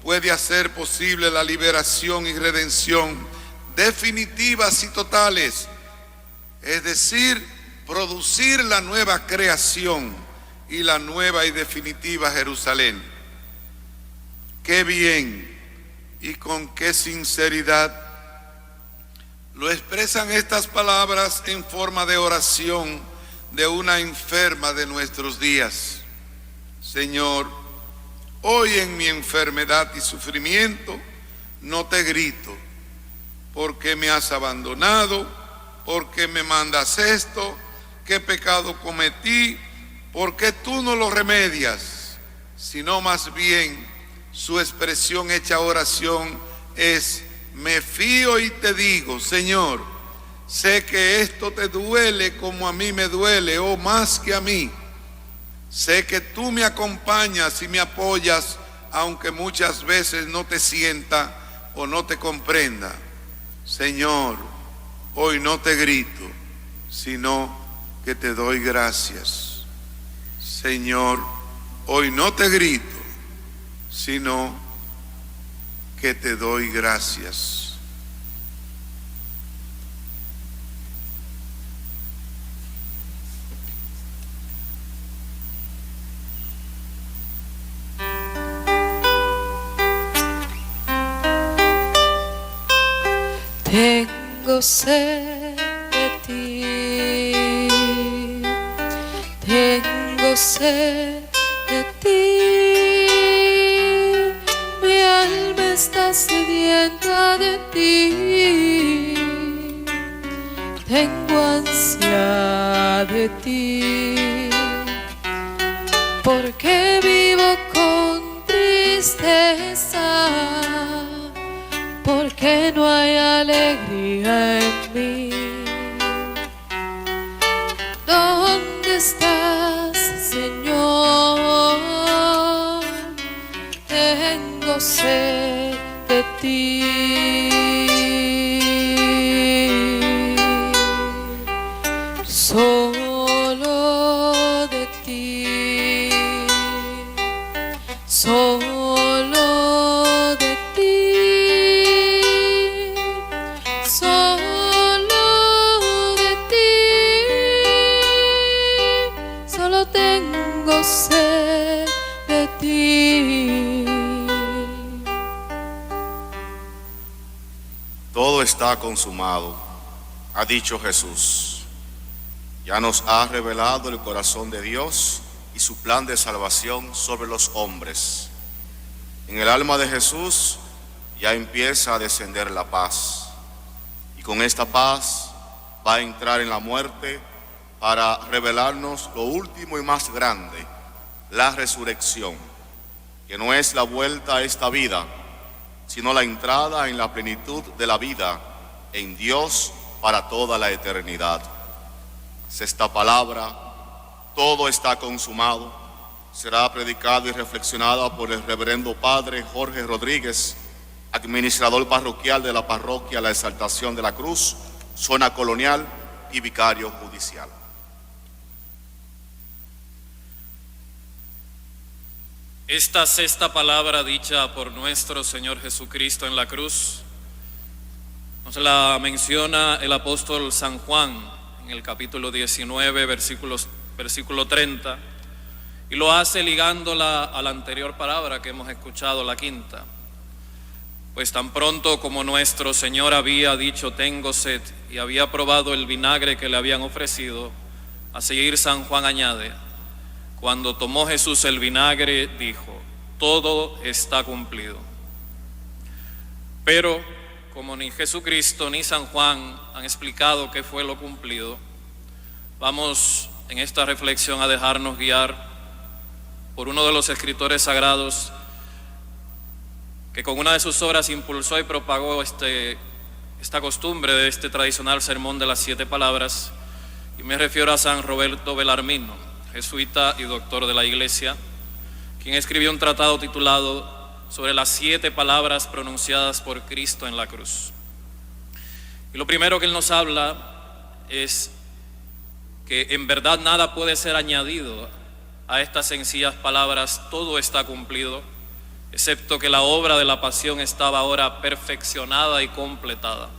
puede hacer posible la liberación y redención definitivas y totales, es decir, producir la nueva creación y la nueva y definitiva Jerusalén. Qué bien y con qué sinceridad lo expresan estas palabras en forma de oración de una enferma de nuestros días. Señor, hoy en mi enfermedad y sufrimiento no te grito porque me has abandonado, porque me mandas esto, qué pecado cometí, porque tú no lo remedias, sino más bien su expresión hecha oración es: me fío y te digo, Señor, sé que esto te duele como a mí me duele, o más que a mí. Sé que tú me acompañas y me apoyas, aunque muchas veces no te sienta o no te comprenda. Señor, hoy no te grito, sino que te doy gracias. Señor, hoy no te grito, sino que te doy gracias. Tengo sed de ti, tengo sed de ti, mi alma está sedienta de ti, tengo ansia de ti, porque vivo con tristeza, porque no hay alegría en mí. ¿Dónde estás, Señor? Tengo sed de ti. Solo de ti. Solo de ti. Solo de ti, solo tengo sed de ti. Todo está consumado, ha dicho Jesús. Ya nos ha revelado el corazón de Dios y su plan de salvación sobre los hombres. En el alma de Jesús ya empieza a descender la paz. Y con esta paz va a entrar en la muerte para revelarnos lo último y más grande, la resurrección, que no es la vuelta a esta vida, sino la entrada en la plenitud de la vida en Dios para toda la eternidad. Esta palabra, todo está consumado, será predicada y reflexionada por el reverendo padre Jorge Rodríguez, administrador parroquial de la parroquia La Exaltación de la Cruz, zona colonial y vicario judicial. Esta sexta palabra dicha por nuestro Señor Jesucristo en la cruz nos la menciona el apóstol San Juan en el capítulo 19, versículo 30, y lo hace ligándola a la anterior palabra que hemos escuchado, la quinta. Pues tan pronto como nuestro Señor había dicho tengo sed y había probado el vinagre que le habían ofrecido, a seguir San Juan añade: cuando tomó Jesús el vinagre, dijo, todo está cumplido. Pero como ni Jesucristo ni San Juan han explicado qué fue lo cumplido, vamos en esta reflexión a dejarnos guiar por uno de los escritores sagrados que con una de sus obras impulsó y propagó esta costumbre de este tradicional sermón de las 7 palabras, y me refiero a San Roberto Bellarmino, jesuita y doctor de la Iglesia, quien escribió un tratado titulado sobre las 7 palabras pronunciadas por Cristo en la cruz. Y lo primero que él nos habla es que en verdad nada puede ser añadido a estas sencillas palabras, todo está cumplido, excepto que la obra de la pasión estaba ahora perfeccionada y completada,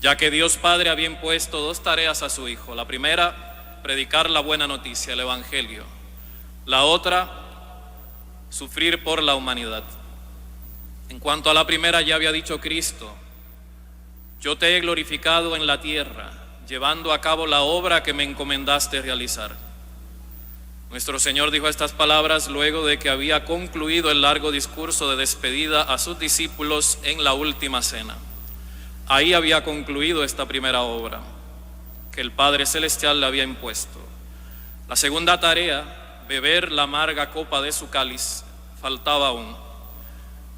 ya que Dios Padre había impuesto 2 tareas a su Hijo. La primera, predicar la buena noticia, el Evangelio. La otra, sufrir por la humanidad. En cuanto a la primera, ya había dicho Cristo: yo te he glorificado en la tierra, llevando a cabo la obra que me encomendaste realizar. Nuestro Señor dijo estas palabras luego de que había concluido el largo discurso de despedida a sus discípulos en la última cena. Ahí había concluido esta primera obra que el Padre Celestial le había impuesto. La segunda tarea, beber la amarga copa de su cáliz, faltaba aún.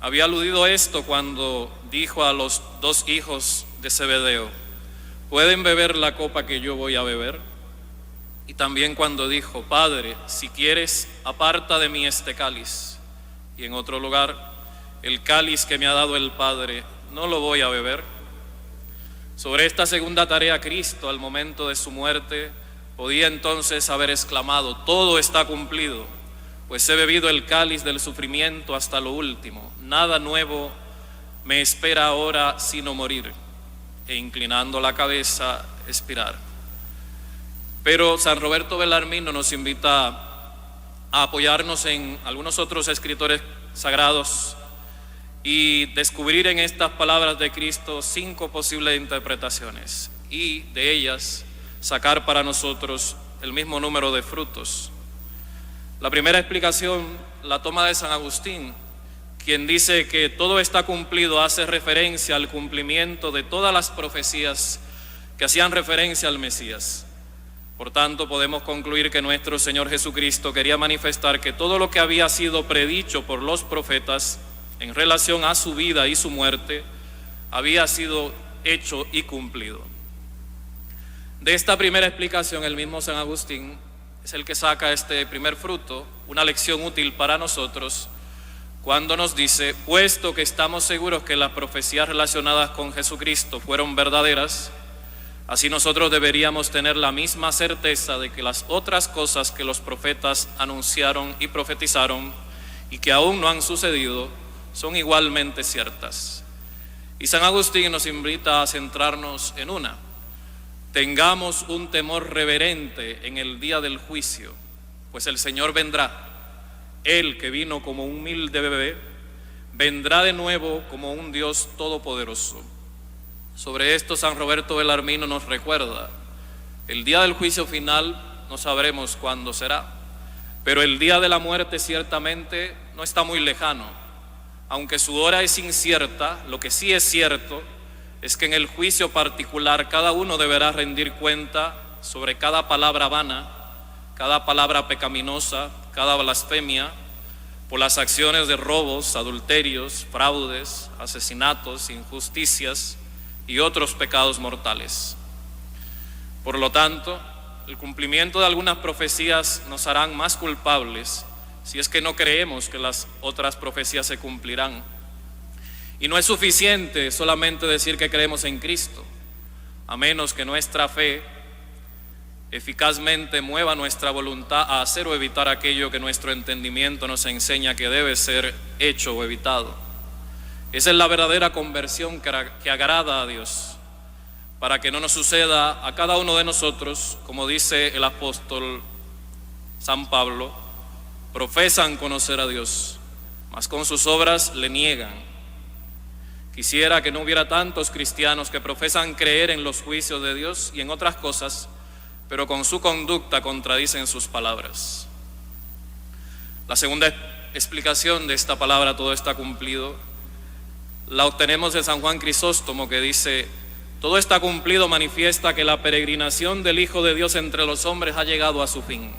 Había aludido esto cuando dijo a los 2 hijos de Zebedeo: ¿pueden beber la copa que yo voy a beber? Y también cuando dijo: Padre, si quieres, aparta de mí este cáliz. Y en otro lugar: el cáliz que me ha dado el Padre, no lo voy a beber. Sobre esta segunda tarea, Cristo, al momento de su muerte, podía entonces haber exclamado: todo está cumplido, pues he bebido el cáliz del sufrimiento hasta lo último, nada nuevo me espera ahora sino morir, e inclinando la cabeza, expirar. Pero San Roberto Bellarmino nos invita a apoyarnos en algunos otros escritores sagrados y descubrir en estas palabras de Cristo 5 posibles interpretaciones, y de ellas sacar para nosotros el mismo número de frutos. La primera explicación la toma de San Agustín, quien dice que todo está cumplido hace referencia al cumplimiento de todas las profecías que hacían referencia al Mesías. Por tanto, podemos concluir que nuestro Señor Jesucristo quería manifestar que todo lo que había sido predicho por los profetas en relación a su vida y su muerte había sido hecho y cumplido. De esta primera explicación, el mismo San Agustín es el que saca este primer fruto, una lección útil para nosotros, cuando nos dice: puesto que estamos seguros que las profecías relacionadas con Jesucristo fueron verdaderas, así nosotros deberíamos tener la misma certeza de que las otras cosas que los profetas anunciaron y profetizaron y que aún no han sucedido son igualmente ciertas. Y San Agustín nos invita a centrarnos en una: tengamos un temor reverente en el día del juicio, pues el Señor vendrá. Él que vino como un humilde bebé, vendrá de nuevo como un Dios todopoderoso. Sobre esto San Roberto Belarmino nos recuerda: el día del juicio final no sabremos cuándo será, pero el día de la muerte ciertamente no está muy lejano. Aunque su hora es incierta, lo que sí es cierto es que en el juicio particular cada uno deberá rendir cuenta sobre cada palabra vana, cada palabra pecaminosa, cada blasfemia, por las acciones de robos, adulterios, fraudes, asesinatos, injusticias y otros pecados mortales. Por lo tanto, el cumplimiento de algunas profecías nos harán más culpables si es que no creemos que las otras profecías se cumplirán. Y no es suficiente solamente decir que creemos en Cristo, a menos que nuestra fe eficazmente mueva nuestra voluntad a hacer o evitar aquello que nuestro entendimiento nos enseña que debe ser hecho o evitado. Esa es la verdadera conversión que agrada a Dios, para que no nos suceda a cada uno de nosotros, como dice el apóstol San Pablo: profesan conocer a Dios, mas con sus obras le niegan. Quisiera que no hubiera tantos cristianos que profesan creer en los juicios de Dios y en otras cosas, pero con su conducta contradicen sus palabras. La segunda explicación de esta palabra, todo está cumplido, la obtenemos de San Juan Crisóstomo, que dice: todo está cumplido manifiesta que la peregrinación del Hijo de Dios entre los hombres ha llegado a su fin.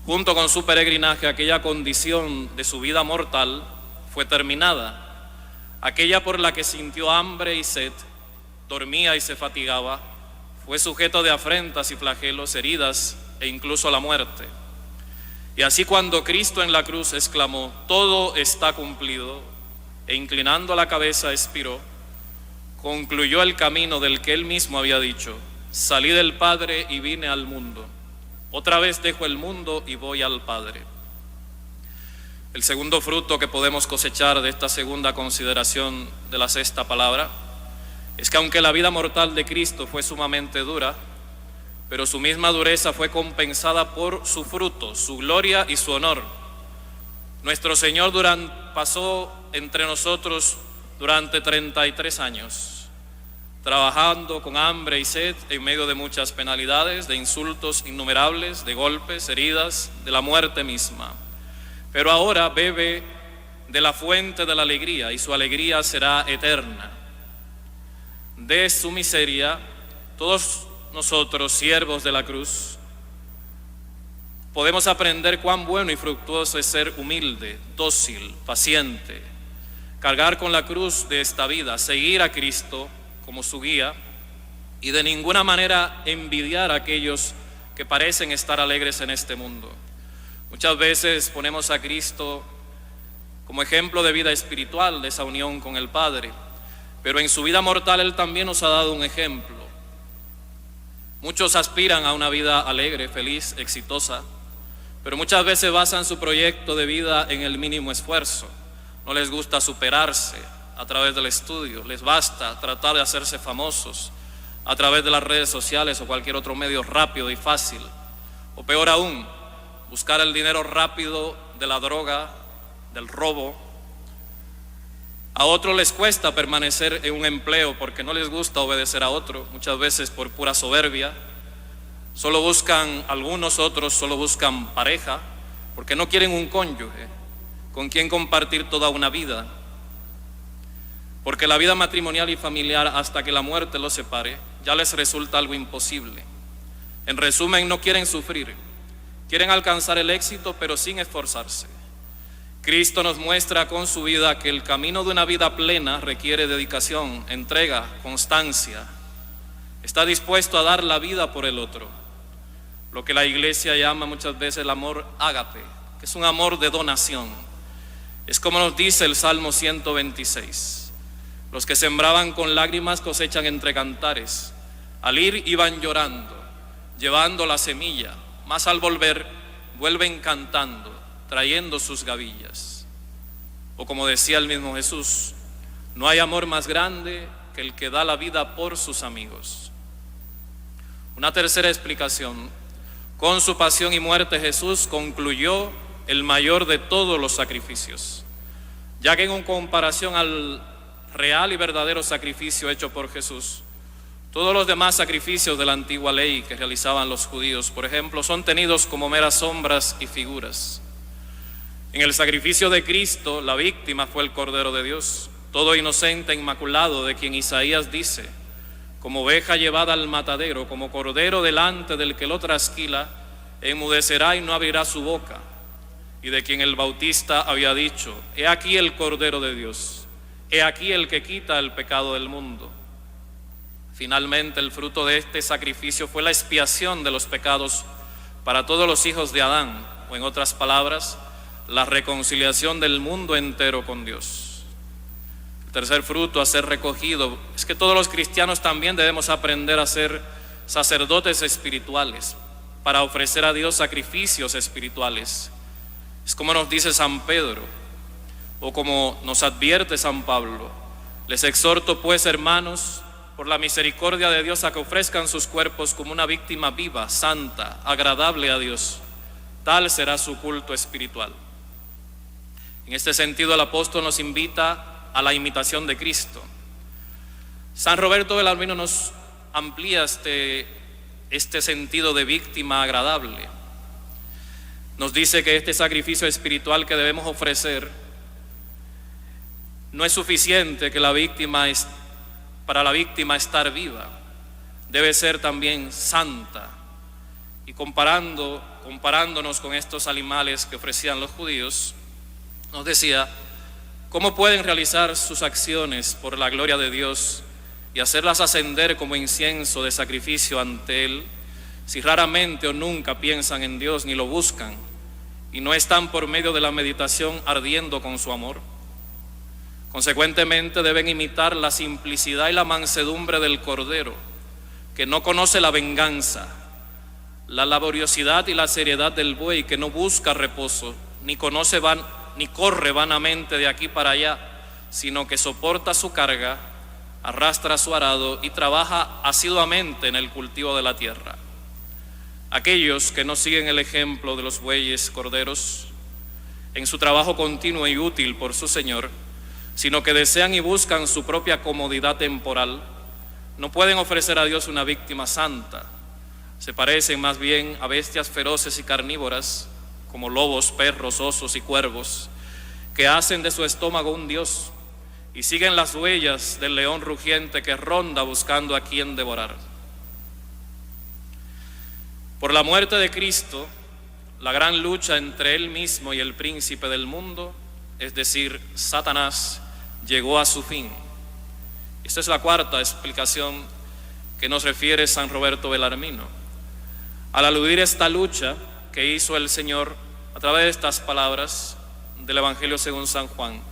Junto con su peregrinaje, aquella condición de su vida mortal fue terminada. Aquella por la que sintió hambre y sed, dormía y se fatigaba, fue sujeto de afrentas y flagelos, heridas e incluso la muerte. Y así, cuando Cristo en la cruz exclamó: todo está cumplido, e inclinando la cabeza expiró, concluyó el camino del que él mismo había dicho: salí del Padre y vine al mundo. Otra vez dejo el mundo y voy al Padre. El segundo fruto que podemos cosechar de esta segunda consideración de la sexta palabra es que, aunque la vida mortal de Cristo fue sumamente dura, pero su misma dureza fue compensada por su fruto, su gloria y su honor. Nuestro Señor pasó entre nosotros durante 33 años, trabajando con hambre y sed en medio de muchas penalidades, de insultos innumerables, de golpes, heridas, de la muerte misma. Pero ahora bebe de la fuente de la alegría, y su alegría será eterna. De su miseria, todos nosotros, siervos de la cruz, podemos aprender cuán bueno y fructuoso es ser humilde, dócil, paciente, cargar con la cruz de esta vida, seguir a Cristo como su guía y de ninguna manera envidiar a aquellos que parecen estar alegres en este mundo. Muchas veces ponemos a Cristo como ejemplo de vida espiritual, de esa unión con el Padre, pero en su vida mortal Él también nos ha dado un ejemplo. Muchos aspiran a una vida alegre, feliz, exitosa, pero muchas veces basan su proyecto de vida en el mínimo esfuerzo. No les gusta superarse a través del estudio, les basta tratar de hacerse famosos a través de las redes sociales o cualquier otro medio rápido y fácil, o peor aún, buscar el dinero rápido de la droga, del robo. A otros les cuesta permanecer en un empleo porque no les gusta obedecer a otro, muchas veces por pura soberbia. Algunos otros solo buscan pareja porque no quieren un cónyuge con quien compartir toda una vida. Porque la vida matrimonial y familiar, hasta que la muerte los separe, ya les resulta algo imposible. En resumen, no quieren sufrir. Quieren alcanzar el éxito, pero sin esforzarse. Cristo nos muestra con su vida que el camino de una vida plena requiere dedicación, entrega, constancia. Está dispuesto a dar la vida por el otro. Lo que la Iglesia llama muchas veces el amor ágape, que es un amor de donación. Es como nos dice el Salmo 126. Los que sembraban con lágrimas cosechan entre cantares. Al ir iban llorando, llevando la semilla, mas al volver vuelven cantando, trayendo sus gavillas. O como decía el mismo Jesús: no hay amor más grande que el que da la vida por sus amigos. Una tercera explicación: con su pasión y muerte Jesús concluyó el mayor de todos los sacrificios, ya que en comparación al real y verdadero sacrificio hecho por Jesús. Todos los demás sacrificios de la antigua ley que realizaban los judíos, por ejemplo, son tenidos como meras sombras y figuras. En el sacrificio de Cristo, la víctima fue el Cordero de Dios, todo inocente e inmaculado, de quien Isaías dice: como oveja llevada al matadero, como cordero delante del que lo trasquila, enmudecerá y no abrirá su boca. Y de quien el Bautista había dicho: he aquí el Cordero de Dios, he aquí el que quita el pecado del mundo. Finalmente, el fruto de este sacrificio fue la expiación de los pecados para todos los hijos de Adán, o en otras palabras, la reconciliación del mundo entero con Dios. El tercer fruto a ser recogido es que todos los cristianos también debemos aprender a ser sacerdotes espirituales para ofrecer a Dios sacrificios espirituales. Es como nos dice San Pedro, o como nos advierte San Pablo: les exhorto pues, hermanos, por la misericordia de Dios, a que ofrezcan sus cuerpos como una víctima viva, santa, agradable a Dios. Tal será su culto espiritual. En este sentido, el apóstol nos invita a la imitación de Cristo. San Roberto Belarmino nos amplía este sentido de víctima agradable. Nos dice que este sacrificio espiritual que debemos ofrecer no es suficiente que para la víctima estar viva, debe ser también santa. Y comparándonos con estos animales que ofrecían los judíos, nos decía: ¿cómo pueden realizar sus acciones por la gloria de Dios y hacerlas ascender como incienso de sacrificio ante Él, si raramente o nunca piensan en Dios ni lo buscan, y no están por medio de la meditación ardiendo con su amor? Consecuentemente, deben imitar la simplicidad y la mansedumbre del Cordero, que no conoce la venganza, la laboriosidad y la seriedad del buey, que no busca reposo, ni corre vanamente de aquí para allá, sino que soporta su carga, arrastra su arado y trabaja asiduamente en el cultivo de la tierra. Aquellos que no siguen el ejemplo de los bueyes corderos en su trabajo continuo y útil por su Señor, sino que desean y buscan su propia comodidad temporal, no pueden ofrecer a Dios una víctima santa. Se parecen más bien a bestias feroces y carnívoras, como lobos, perros, osos y cuervos, que hacen de su estómago un dios y siguen las huellas del león rugiente que ronda buscando a quien devorar. Por la muerte de Cristo, la gran lucha entre Él mismo y el príncipe del mundo, es decir, Satanás, llegó a su fin. Esta es la cuarta explicación que nos refiere San Roberto Belarmino. Al aludir esta lucha que hizo el Señor a través de estas palabras del Evangelio según San Juan: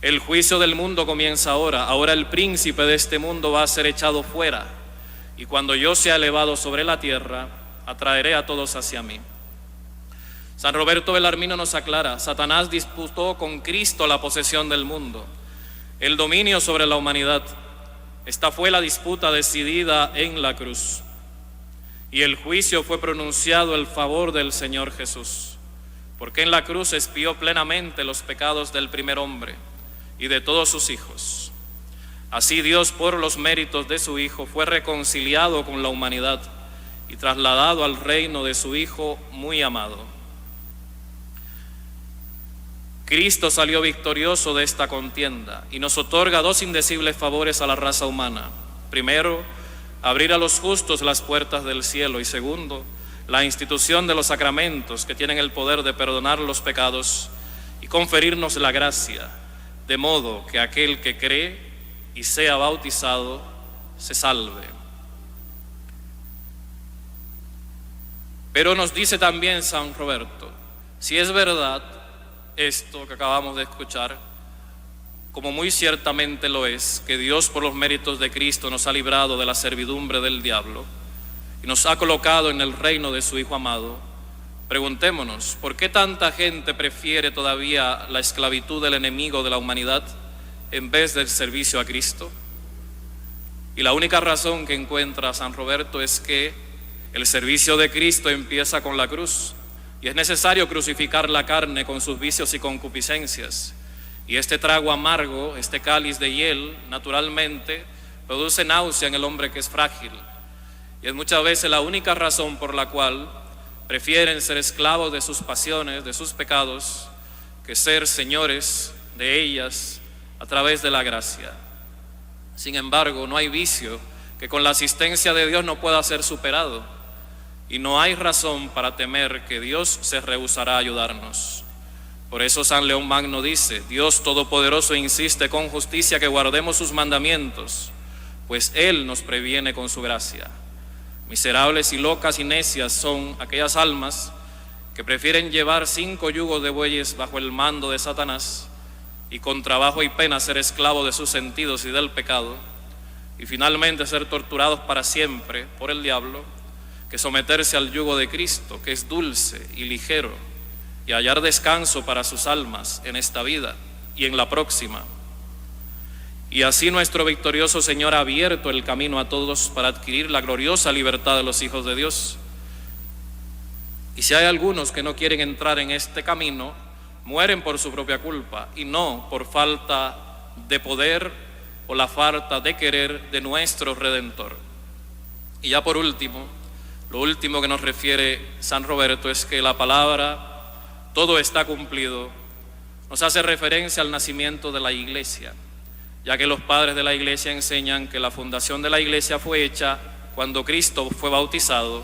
el juicio del mundo comienza ahora el príncipe de este mundo va a ser echado fuera, y cuando yo sea elevado sobre la tierra, atraeré a todos hacia mí. San Roberto Belarmino nos aclara: Satanás disputó con Cristo la posesión del mundo, el dominio sobre la humanidad. Esta fue la disputa decidida en la cruz, y el juicio fue pronunciado en favor del Señor Jesús, porque en la cruz expió plenamente los pecados del primer hombre y de todos sus hijos. Así Dios, por los méritos de su Hijo, fue reconciliado con la humanidad y trasladado al reino de su Hijo muy amado. Cristo salió victorioso de esta contienda y nos otorga dos indecibles favores a la raza humana. Primero, abrir a los justos las puertas del cielo, y segundo, la institución de los sacramentos, que tienen el poder de perdonar los pecados y conferirnos la gracia, de modo que aquel que cree y sea bautizado se salve. Pero nos dice también San Roberto: si es verdad esto que acabamos de escuchar, como muy ciertamente lo es, que Dios por los méritos de Cristo nos ha librado de la servidumbre del diablo y nos ha colocado en el reino de su Hijo amado, preguntémonos: ¿por qué tanta gente prefiere todavía la esclavitud del enemigo de la humanidad en vez del servicio a Cristo? Y la única razón que encuentra San Roberto es que el servicio de Cristo empieza con la cruz, y es necesario crucificar la carne con sus vicios y concupiscencias, Y este trago amargo, este cáliz de hiel, naturalmente, produce náusea en el hombre que es frágil. Y es muchas veces la única razón por la cual prefieren ser esclavos de sus pasiones, de sus pecados, que ser señores de ellas a través de la gracia. Sin embargo, no hay vicio que con la asistencia de Dios no pueda ser superado, y no hay razón para temer que Dios se rehusará a ayudarnos. Por eso San León Magno dice: Dios Todopoderoso insiste con justicia que guardemos sus mandamientos, pues Él nos previene con su gracia. Miserables y locas y necias son aquellas almas que prefieren llevar 5 yugos de bueyes bajo el mando de Satanás y con trabajo y pena ser esclavos de sus sentidos y del pecado, y finalmente ser torturados para siempre por el diablo, que someterse al yugo de Cristo, que es dulce y ligero, y hallar descanso para sus almas en esta vida y en la próxima. Y así nuestro victorioso Señor ha abierto el camino a todos para adquirir la gloriosa libertad de los hijos de Dios. Y si hay algunos que no quieren entrar en este camino, mueren por su propia culpa y no por falta de poder o la falta de querer de nuestro Redentor. Y ya por último, lo último que nos refiere San Roberto es que la palabra "todo está cumplido" nos hace referencia al nacimiento de la Iglesia, ya que los padres de la Iglesia enseñan que la fundación de la Iglesia fue hecha cuando Cristo fue bautizado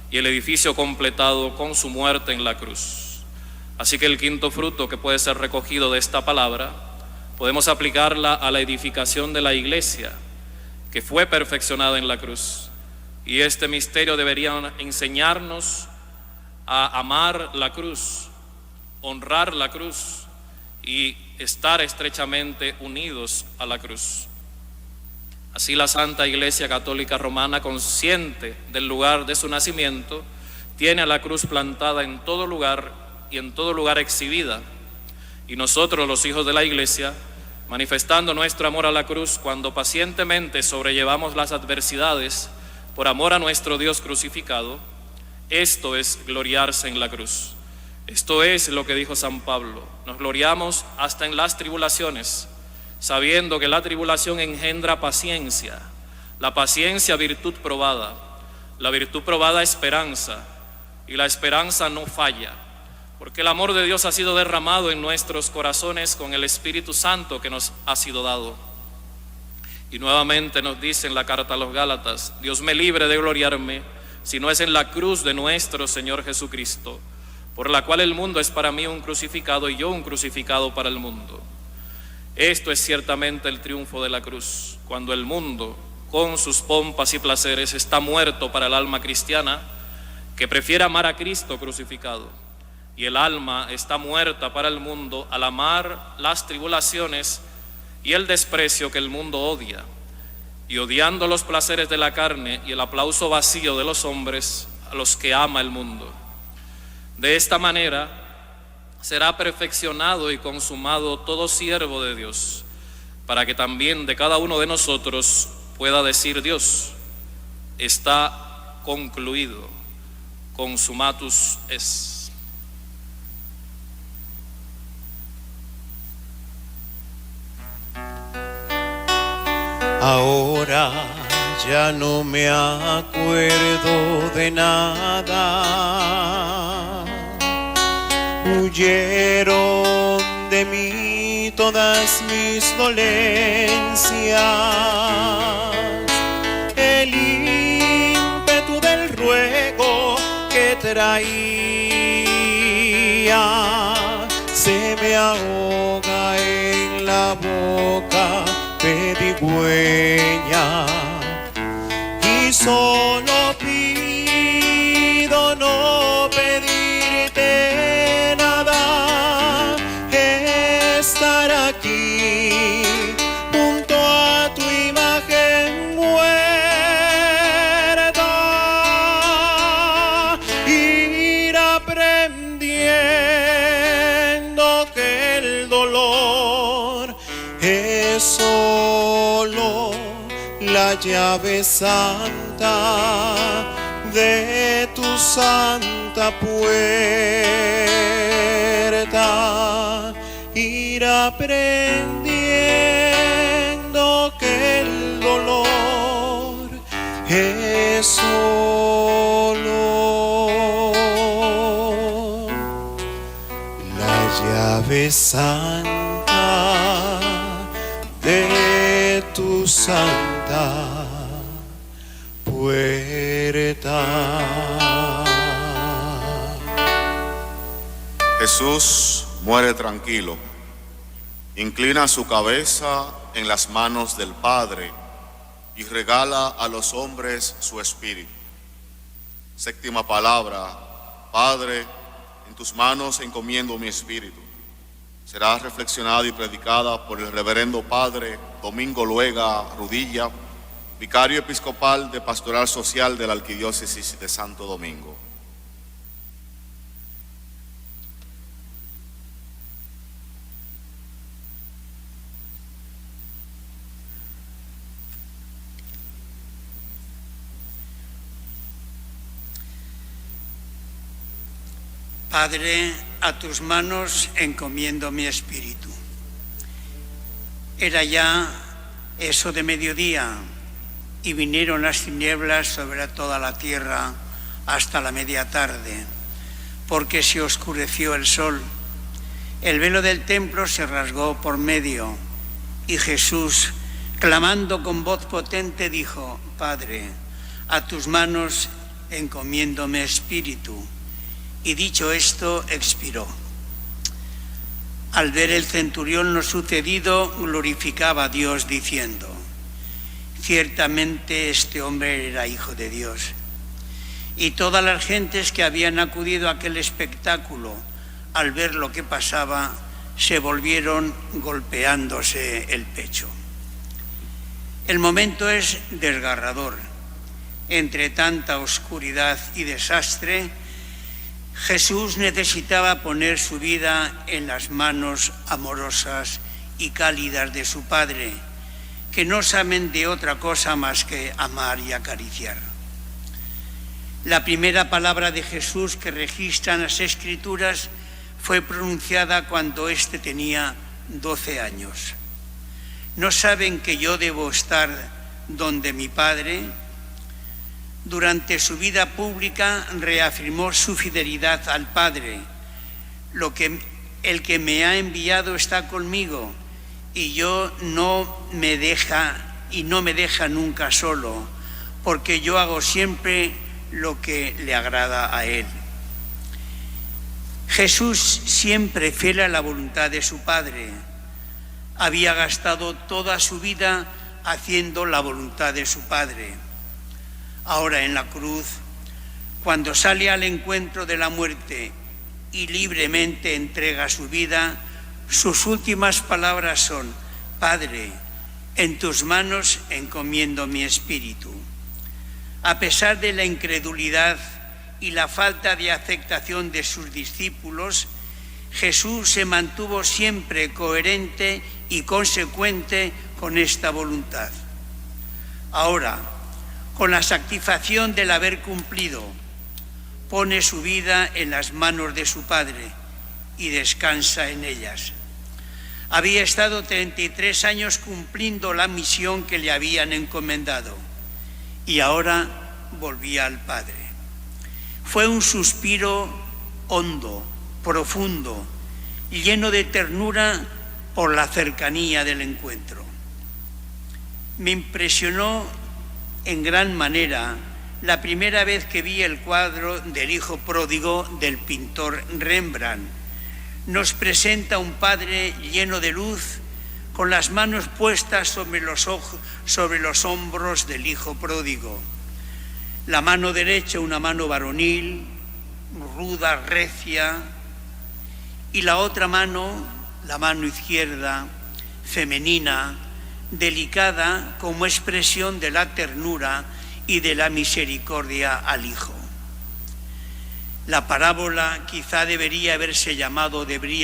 y el edificio completado con su muerte en la cruz. Así que el quinto fruto que puede ser recogido de esta palabra, podemos aplicarla a la edificación de la Iglesia, que fue perfeccionada en la cruz. Y este misterio debería enseñarnos a amar la cruz, honrar la cruz y estar estrechamente unidos a la cruz. Así la Santa Iglesia Católica Romana, consciente del lugar de su nacimiento, tiene a la cruz plantada en todo lugar y en todo lugar exhibida. Y nosotros, los hijos de la Iglesia, manifestando nuestro amor a la cruz cuando pacientemente sobrellevamos las adversidades por amor a nuestro Dios crucificado, esto es gloriarse en la cruz. Esto es lo que dijo San Pablo: nos gloriamos hasta en las tribulaciones, sabiendo que la tribulación engendra paciencia, la paciencia virtud probada, la virtud probada esperanza, y la esperanza no falla, porque el amor de Dios ha sido derramado en nuestros corazones con el Espíritu Santo que nos ha sido dado. Y nuevamente nos dice en la carta a los Gálatas: Dios me libre de gloriarme, si no es en la cruz de nuestro Señor Jesucristo, por la cual el mundo es para mí un crucificado y yo un crucificado para el mundo. Esto es ciertamente el triunfo de la cruz, cuando el mundo, con sus pompas y placeres, está muerto para el alma cristiana, que prefiere amar a Cristo crucificado, y el alma está muerta para el mundo al amar las tribulaciones y el desprecio que el mundo odia, y odiando los placeres de la carne y el aplauso vacío de los hombres a los que ama el mundo. De esta manera será perfeccionado y consumado todo siervo de Dios, para que también de cada uno de nosotros pueda decir Dios: está concluido, consumatus est. Ahora ya no me acuerdo de nada. Huyeron de mí todas mis dolencias. El ímpetu del ruego que traía se me ahoga en la boca pedigüeña, y solo pido no pedirte nada, estar aquí junto a tu imagen muerta, ir aprendiendo que el dolor es solo la llave santa de tu santa puerta, ir aprendiendo que el dolor es solo la llave santa de tu santa puerta. Jesús muere tranquilo, inclina su cabeza en las manos del Padre y regala a los hombres su espíritu. Séptima palabra: Padre, en tus manos encomiendo mi espíritu. Será reflexionada y predicada por el reverendo Padre Domingo Luega Rudilla, vicario episcopal de Pastoral Social de la Arquidiócesis de Santo Domingo. Padre, a tus manos encomiendo mi espíritu. Era ya eso de mediodía y vinieron las tinieblas sobre toda la tierra hasta la media tarde, porque se oscureció el sol. El velo del templo se rasgó por medio y Jesús, clamando con voz potente, dijo: Padre, a tus manos encomiendo mi espíritu. Y dicho esto, expiró. Al ver el centurión lo sucedido, glorificaba a Dios diciendo: ciertamente este hombre era hijo de Dios. Y todas las gentes que habían acudido a aquel espectáculo, al ver lo que pasaba, se volvieron golpeándose el pecho. El momento es desgarrador. Entre tanta oscuridad y desastre, Jesús necesitaba poner su vida en las manos amorosas y cálidas de su Padre, que no saben de otra cosa más que amar y acariciar. La primera palabra de Jesús que registran las Escrituras fue pronunciada cuando éste tenía 12 años. ¿No saben que yo debo estar donde mi Padre? Durante su vida pública reafirmó su fidelidad al Padre. El que me ha enviado está conmigo y no me deja nunca solo, porque yo hago siempre lo que le agrada a Él. Jesús, siempre fiel a la voluntad de su Padre, había gastado toda su vida haciendo la voluntad de su Padre. Ahora en la cruz, cuando sale al encuentro de la muerte y libremente entrega su vida, sus últimas palabras son: Padre, en tus manos encomiendo mi espíritu. A pesar de la incredulidad y la falta de aceptación de sus discípulos, Jesús se mantuvo siempre coherente y consecuente con esta voluntad. Ahora, con la satisfacción del haber cumplido, pone su vida en las manos de su Padre y descansa en ellas. Había estado 33 años cumpliendo la misión que le habían encomendado y ahora volvía al Padre. Fue un suspiro hondo, profundo, lleno de ternura por la cercanía del encuentro. Me impresionó en gran manera la primera vez que vi el cuadro del Hijo Pródigo del pintor Rembrandt. Nos presenta un padre lleno de luz, con las manos puestas sobre los hombros del Hijo Pródigo. La mano derecha, una mano varonil, ruda, recia, y la otra mano, la mano izquierda, femenina, delicada, como expresión de la ternura y de la misericordia al Hijo. La parábola quizá debería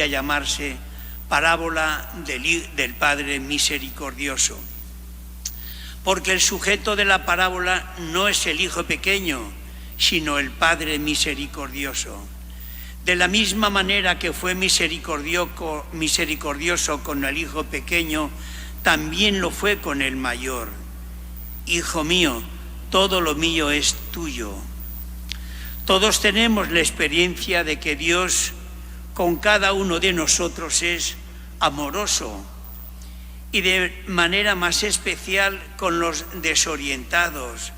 llamarse parábola del Padre misericordioso, porque el sujeto de la parábola no es el hijo pequeño, sino el Padre misericordioso. De la misma manera que fue misericordioso con el hijo pequeño, también lo fue con el mayor. Hijo mío, todo lo mío es tuyo. Todos tenemos la experiencia de que Dios con cada uno de nosotros es amoroso, y de manera más especial con los desorientados,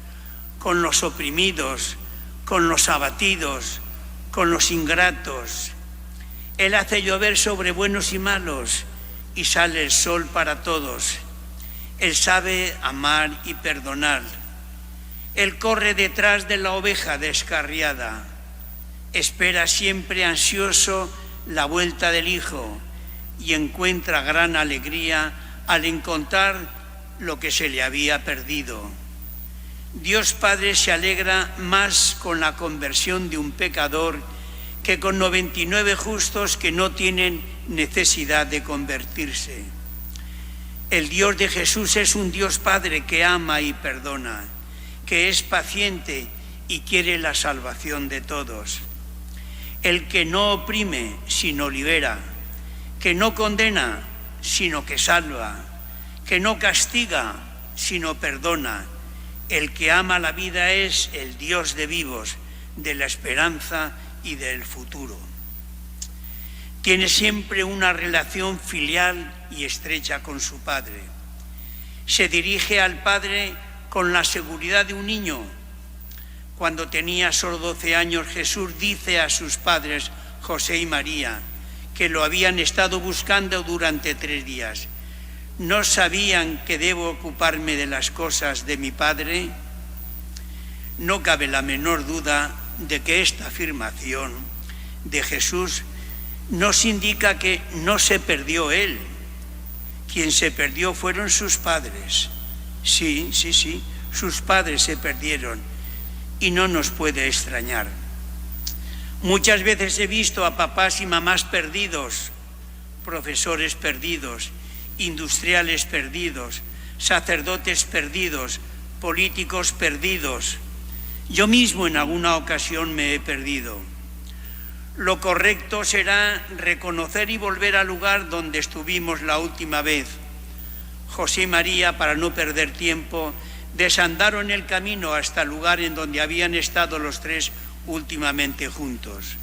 con los oprimidos, con los abatidos, con los ingratos. Él hace llover sobre buenos y malos y sale el sol para todos. Él sabe amar y perdonar. Él corre detrás de la oveja descarriada. Espera siempre ansioso la vuelta del Hijo y encuentra gran alegría al encontrar lo que se le había perdido. Dios Padre se alegra más con la conversión de un pecador que con 99 justos que no tienen necesidad de convertirse. El Dios de Jesús es un Dios Padre que ama y perdona, que es paciente y quiere la salvación de todos. El que no oprime, sino libera, que no condena, sino que salva, que no castiga, sino perdona. El que ama la vida es el Dios de vivos, de la esperanza y del futuro. Tiene siempre una relación filial y estrecha con su Padre. Se dirige al Padre con la seguridad de un niño. Cuando tenía solo 12 años, Jesús dice a sus padres, José y María, que lo habían estado buscando durante 3 días. ¿No sabían que debo ocuparme de las cosas de mi Padre? No cabe la menor duda de que esta afirmación de Jesús nos indica que no se perdió Él. Quien se perdió fueron sus padres. Sí, sus padres se perdieron y no nos puede extrañar. Muchas veces he visto a papás y mamás perdidos, profesores perdidos, industriales perdidos, sacerdotes perdidos, políticos perdidos. Yo mismo en alguna ocasión me he perdido. Lo correcto será reconocer y volver al lugar donde estuvimos la última vez. José y María, para no perder tiempo, desandaron el camino hasta el lugar en donde habían estado los 3 últimamente juntos.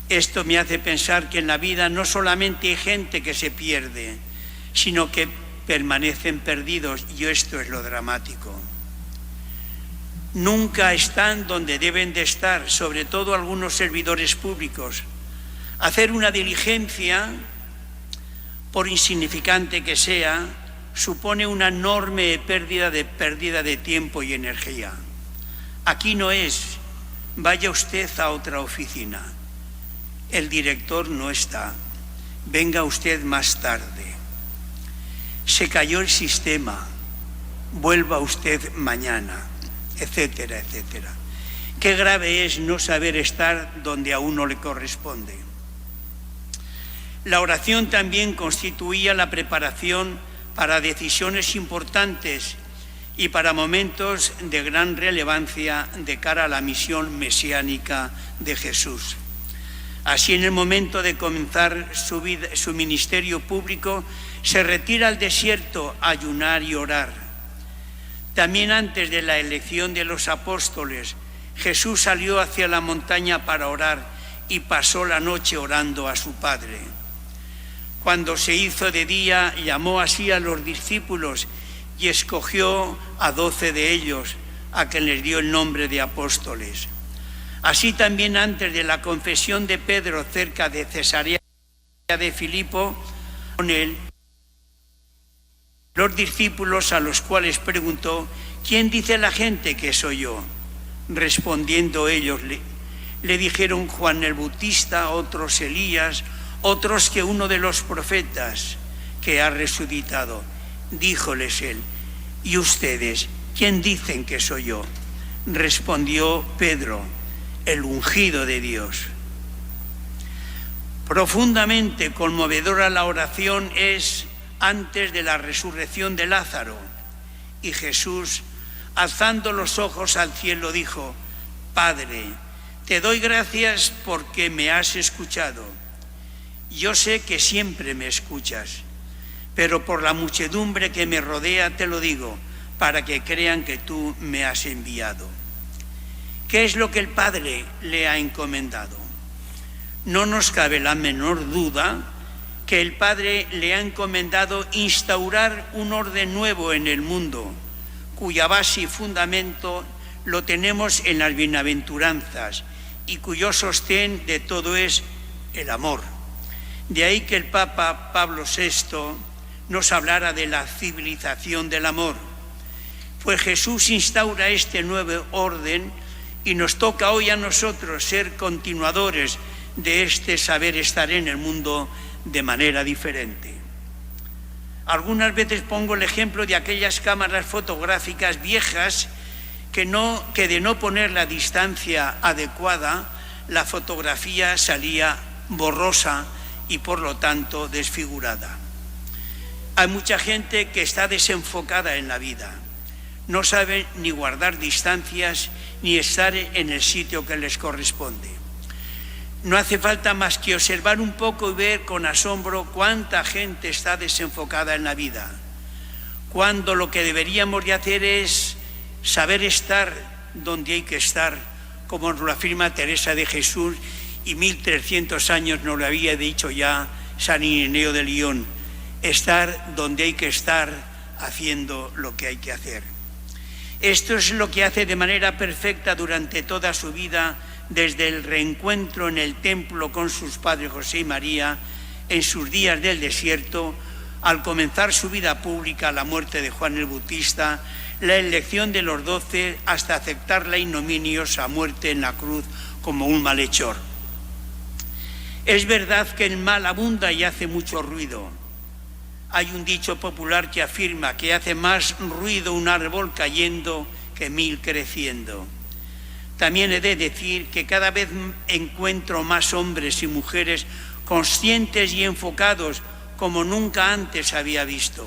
Esto me hace pensar que en la vida no solamente hay gente que se pierde, sino que permanecen perdidos, y esto es lo dramático. Nunca están donde deben de estar, sobre todo algunos servidores públicos. Hacer una diligencia, por insignificante que sea, supone una enorme pérdida de tiempo y energía. Aquí no es, vaya usted a otra oficina. El director no está, venga usted más tarde. Se cayó el sistema, vuelva usted mañana, etcétera, etcétera. Qué grave es no saber estar donde a uno le corresponde. La oración también constituía la preparación para decisiones importantes y para momentos de gran relevancia de cara a la misión mesiánica de Jesús. Así, en el momento de comenzar su ministerio público, se retira al desierto a ayunar y orar. También antes de la elección de los apóstoles, Jesús salió hacia la montaña para orar y pasó la noche orando a su Padre. Cuando se hizo de día, llamó así a los discípulos y escogió a 12 de ellos, a quien les dio el nombre de apóstoles. Así también antes de la confesión de Pedro cerca de Cesarea de Filipo, con él, los discípulos a los cuales preguntó, ¿quién dice la gente que soy yo? Respondiendo ellos, le dijeron Juan el Bautista, otros Elías, otros que uno de los profetas que ha resucitado. Díjoles él, ¿y ustedes quién dicen que soy yo? Respondió Pedro, el ungido de Dios. Profundamente conmovedora la oración es antes de la resurrección de Lázaro, y Jesús, alzando los ojos al cielo, dijo, Padre, Te doy gracias porque me has escuchado. Yo sé que siempre me escuchas, pero por la muchedumbre que me rodea te lo digo, para que crean que tú me has enviado. ¿Qué es lo que el Padre le ha encomendado? No nos cabe la menor duda que el Padre le ha encomendado instaurar un orden nuevo en el mundo, cuya base y fundamento lo tenemos en las bienaventuranzas y cuyo sostén de todo es el amor. De ahí que el Papa Pablo VI nos hablara de la civilización del amor, pues Jesús instaura este nuevo orden y nos toca hoy a nosotros ser continuadores de este saber estar en el mundo de manera diferente. Algunas veces pongo el ejemplo de aquellas cámaras fotográficas viejas que de no poner la distancia adecuada, la fotografía salía borrosa y por lo tanto desfigurada. Hay mucha gente que está desenfocada en la vida, no sabe ni guardar distancias ni estar en el sitio que les corresponde. No hace falta más que observar un poco y ver con asombro cuánta gente está desenfocada en la vida, cuando lo que deberíamos de hacer es saber estar donde hay que estar, como nos lo afirma Teresa de Jesús, y 1300 años nos lo había dicho ya San Ireneo de León, estar donde hay que estar, haciendo lo que hay que hacer. Esto es lo que hace de manera perfecta durante toda su vida, desde el reencuentro en el templo con sus padres José y María, en sus días del desierto, al comenzar su vida pública, la muerte de Juan el Bautista, la elección de los 12, hasta aceptar la ignominiosa muerte en la cruz como un malhechor. Es verdad que el mal abunda y hace mucho ruido. Hay un dicho popular que afirma que hace más ruido un árbol cayendo que 1000 creciendo. También he de decir que cada vez encuentro más hombres y mujeres conscientes y enfocados como nunca antes había visto,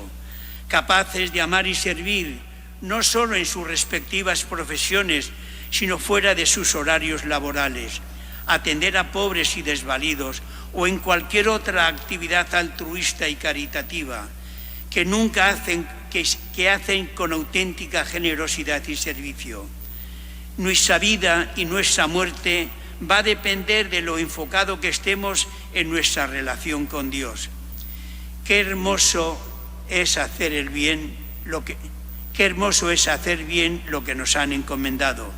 capaces de amar y servir, no solo en sus respectivas profesiones, sino fuera de sus horarios laborales, atender a pobres y desvalidos o en cualquier otra actividad altruista y caritativa, que hacen con auténtica generosidad y servicio. Nuestra vida y nuestra muerte va a depender de lo enfocado que estemos en nuestra relación con Dios. Qué hermoso es hacer bien lo que nos han encomendado.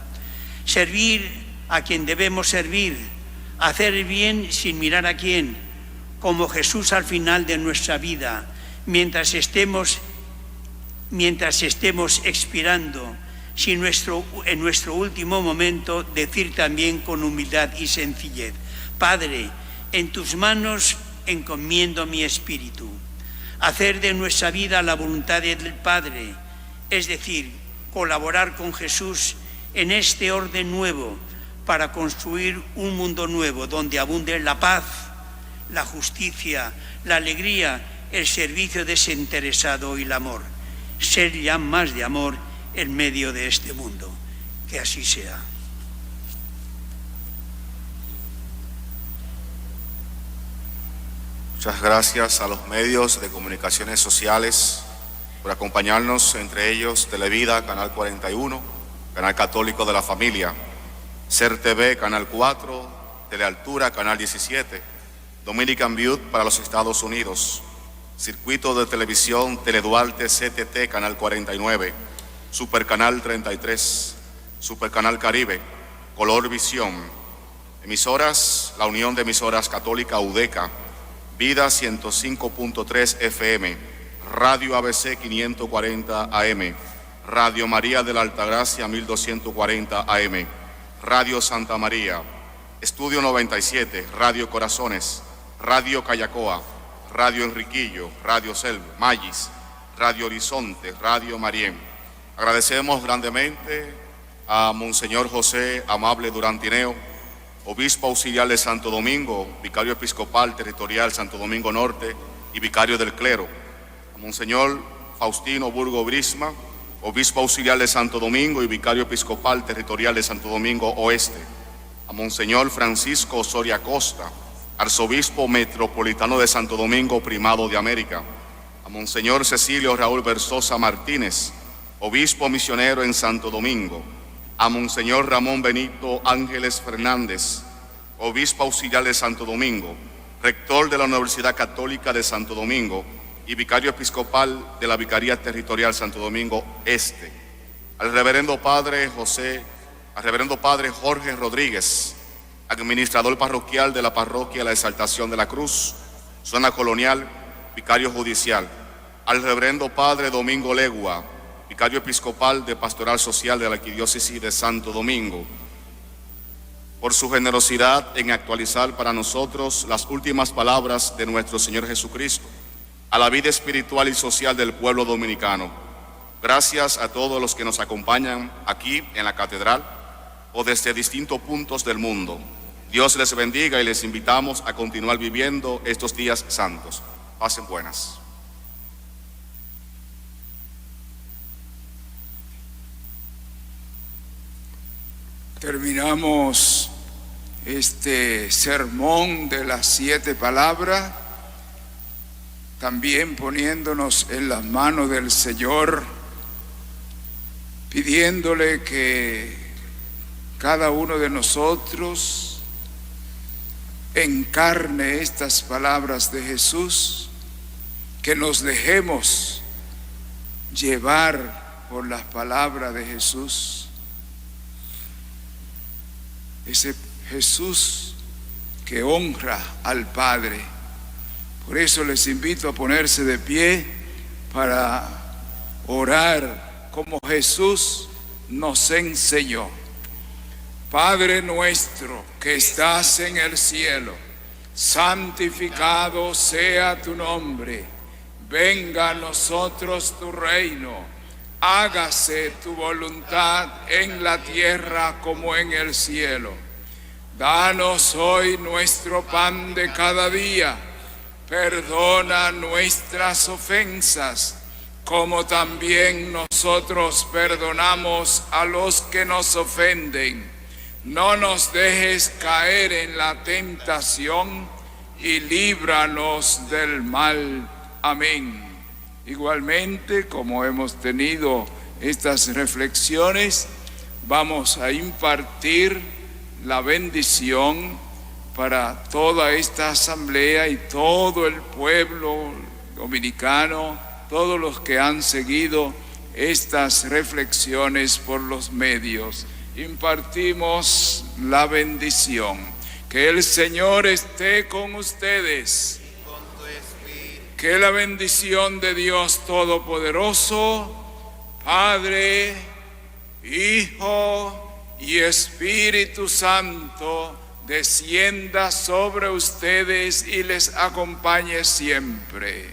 Servir a quien debemos servir, hacer el bien sin mirar a quién, como Jesús al final de nuestra vida, mientras estemos expirando, en nuestro último momento decir también con humildad y sencillez: Padre, en tus manos encomiendo mi espíritu. Hacer de nuestra vida la voluntad del Padre, es decir, colaborar con Jesús en este orden nuevo para construir un mundo nuevo donde abunde la paz, la justicia, la alegría, el servicio desinteresado y el amor. Ser ya más de amor en medio de este mundo. Que así sea. Muchas gracias a los medios de comunicaciones sociales por acompañarnos, entre ellos Televida, Canal 41, Canal Católico de la Familia, Ser TV, Canal 4, Telealtura, Canal 17, Dominican View para los Estados Unidos, Circuito de Televisión Teleduarte CTT, Canal 49, Supercanal 33, Supercanal Caribe, Color Visión, emisoras, la Unión de Emisoras Católica UDECA, Vida 105.3 FM, Radio ABC 540 AM, Radio María de la Altagracia 1240 AM, Radio Santa María, Estudio 97, Radio Corazones, Radio Cayacoa, Radio Enriquillo, Radio Selva, Magis, Radio Horizonte, Radio Marién. Agradecemos grandemente a Monseñor José Amable Durantineo, Obispo Auxiliar de Santo Domingo, Vicario Episcopal Territorial Santo Domingo Norte y Vicario del Clero, a Monseñor Faustino Burgo Brisma, Obispo Auxiliar de Santo Domingo y Vicario Episcopal Territorial de Santo Domingo Oeste, a Monseñor Francisco Osorio Costa, Arzobispo Metropolitano de Santo Domingo, Primado de América, a Monseñor Cecilio Raúl Versosa Martínez, Obispo Misionero en Santo Domingo, a Monseñor Ramón Benito Ángeles Fernández, Obispo Auxiliar de Santo Domingo, Rector de la Universidad Católica de Santo Domingo y Vicario Episcopal de la Vicaría Territorial Santo Domingo Este, al Reverendo Padre Jorge Rodríguez, administrador parroquial de la Parroquia La Exaltación de la Cruz, Zona Colonial, Vicario Judicial, al Reverendo Padre Domingo Legua, Vicario Episcopal de Pastoral Social de la Arquidiócesis de Santo Domingo, por su generosidad en actualizar para nosotros las últimas palabras de nuestro Señor Jesucristo a la vida espiritual y social del pueblo dominicano. Gracias a todos los que nos acompañan aquí en la catedral o desde distintos puntos del mundo. Dios les bendiga y les invitamos a continuar viviendo estos días santos. Pasen buenas. Terminamos este sermón de las 7 palabras, también poniéndonos en las manos del Señor, pidiéndole que cada uno de nosotros encarne estas palabras de Jesús, que nos dejemos llevar por las palabras de Jesús. Ese Jesús que honra al Padre. Por eso les invito a ponerse de pie para orar como Jesús nos enseñó. Padre nuestro que estás en el cielo, santificado sea tu nombre. Venga a nosotros tu reino. Hágase tu voluntad en la tierra como en el cielo. Danos hoy nuestro pan de cada día. Perdona nuestras ofensas, como también nosotros perdonamos a los que nos ofenden. No nos dejes caer en la tentación y líbranos del mal. Amén. Igualmente, como hemos tenido estas reflexiones, vamos a impartir la bendición para toda esta asamblea y todo el pueblo dominicano, todos los que han seguido estas reflexiones por los medios. Impartimos la bendición. Que el Señor esté con ustedes. Que la bendición de Dios Todopoderoso, Padre, Hijo y Espíritu Santo, descienda sobre ustedes y les acompañe siempre.